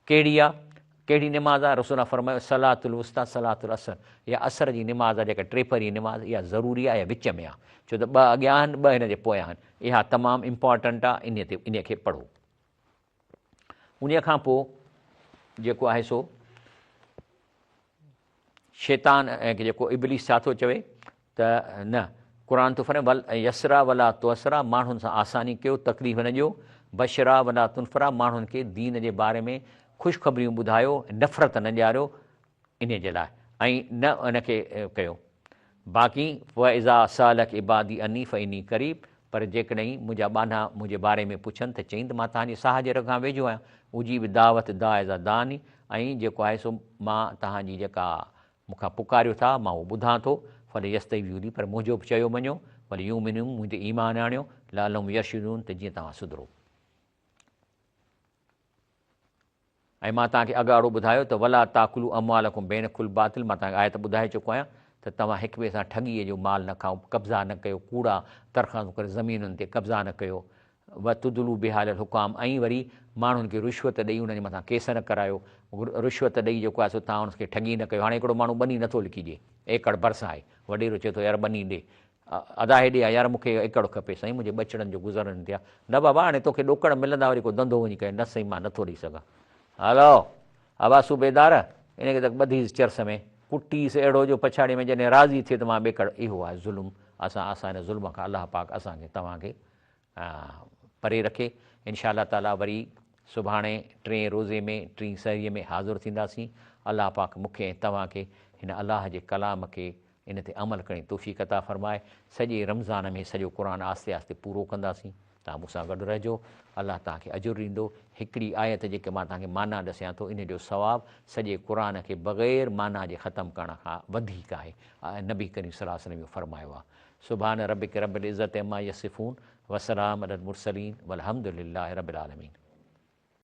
कहिड़ी आहे? कहिड़ी निमाज़ आहे? रसूल फरमायो सलातुल वुस्ता सलातुल असर, इहा असर जी निमाज़ आहे, जेका 3 निमाज़, इहा ज़रूरी आहे, इहा विच में आहे, छो त 2 अॻियां आहिनि, 2 हिन जे पोयां आहिनि, इहा तमामु इम्पॉर्टेंट आहे, इन खे पढ़ो। उन खां पोइ जेको आहे सो शैतान ऐं जेको इब्लीस छा थो चवे त न, क़ुर थो फरमाए वल यसरा वला तुअसरा, माण्हुनि सां आसानी कयो, तकलीफ़ न ॾियो, बशरा वला तुनफरा, माण्हुनि खे दीन जे बारे में ख़ुशख़बरियूं ॿुधायो, नफ़रत न ॾियारियो इन जे लाइ, ऐं न उनखे कयो। बाक़ी फ़इज़ा सालक इबादी अनी फ़इनी क़रीब, पर जेकॾहिं मुंहिंजा ॿाना मुंहिंजे बारे में पुछनि त चईं त मां तव्हांजे साह जे रखां वेझो आहियां, उजीब दावत दाइज़ा दानी, ऐं जेको आहे सो मां तव्हांजी जेका मूंखां पुकारियो था मां उहो ॿुधां थो। भले यस्तवी पर मुंहिंजो बि चयो मञो, भले यूं मिनियूं मुंहिंजे ईमान आणियो, लालम यशरून त जीअं तव्हां सुधरो। ऐं मां तव्हांखे अॻाड़ो ॿुधायो त वला ताकुलू अमवालकुम बैनकुल बातिल, मां तव्हांखे आयत ॿुधाए चुको आहियां त तव्हां हिक ॿिए सां ठॻीअ जो माल न खाओ, कब्ज़ा न कयो, कूड़ा तरख़ासूं करे ज़मीनुनि ते कब्ज़ा न कयो, व तुदलू बिहाल हुकाम, ऐं वरी माण्हुनि खे रिश्वत ॾेई उन्हनि जे मथां केस न करायो, रिश्वत ॾेई जेको आहे सो तव्हां उनखे ठगी न कयो। हाणे हिकिड़ो माण्हू ॿनी नथो लिखी ॾिए, एकड़ भरिसां आहे, वॾेरो चए थो यार ॿनी ॾे, अदा हेॾे आहे यार मूंखे एकड़ खपे, साईं मुंहिंजे ॿचड़नि जो गुज़रनि थिया, न बाबा हाणे तोखे ॾोकड़ मिलंदा वरी को धंधो वञी करे, न साईं मां नथो ॾेई सघां। हलो आवाज़ सूबेदार, इनखे त ॿधीस चरस में, कुटीस अहिड़ो जो पछाड़ीअ में जॾहिं राज़ी थिए त मां ॿेकड़, इहो आहे ज़ुल्म। असां हिन ज़ुल्म खां अलाह पाक असांखे तव्हांखे परे रखे। इंशा अल्लाह ताला वरी सुभाणे 3 रोज़े में 3 सहरीअ में हाज़ुर थींदासीं। अलाह पाक मूंखे ऐं तव्हांखे हिन अलाह जे कलाम खे इन ते अमल करण जी तौफ़ीक़ अता फ़रमाए। सॼे रमज़ान में सॼो क़ुरान आस्ते आस्ते पूरो कंदासीं। तव्हां मूंसां गॾु रहिजो, अलाह तव्हांखे अजुर ॾींदो। हिकिड़ी आयत जेके मां तव्हांखे माना ॾसियां थो, इन जो सवाबु सॼे क़ुरान खे बग़ैर माना जे ख़तमु करण खां वधीक आहे। नबी करीम सल्लल्लाहु अलैहि वसल्लम फरमायो आहे, सुभान रब्बिक रब्बिल इज़्ज़ति अम्मा यसिफ़ून वसलाम अलल मुरसलीन वल्हम्दुलिल्लाहि रब्बिल आलमीन।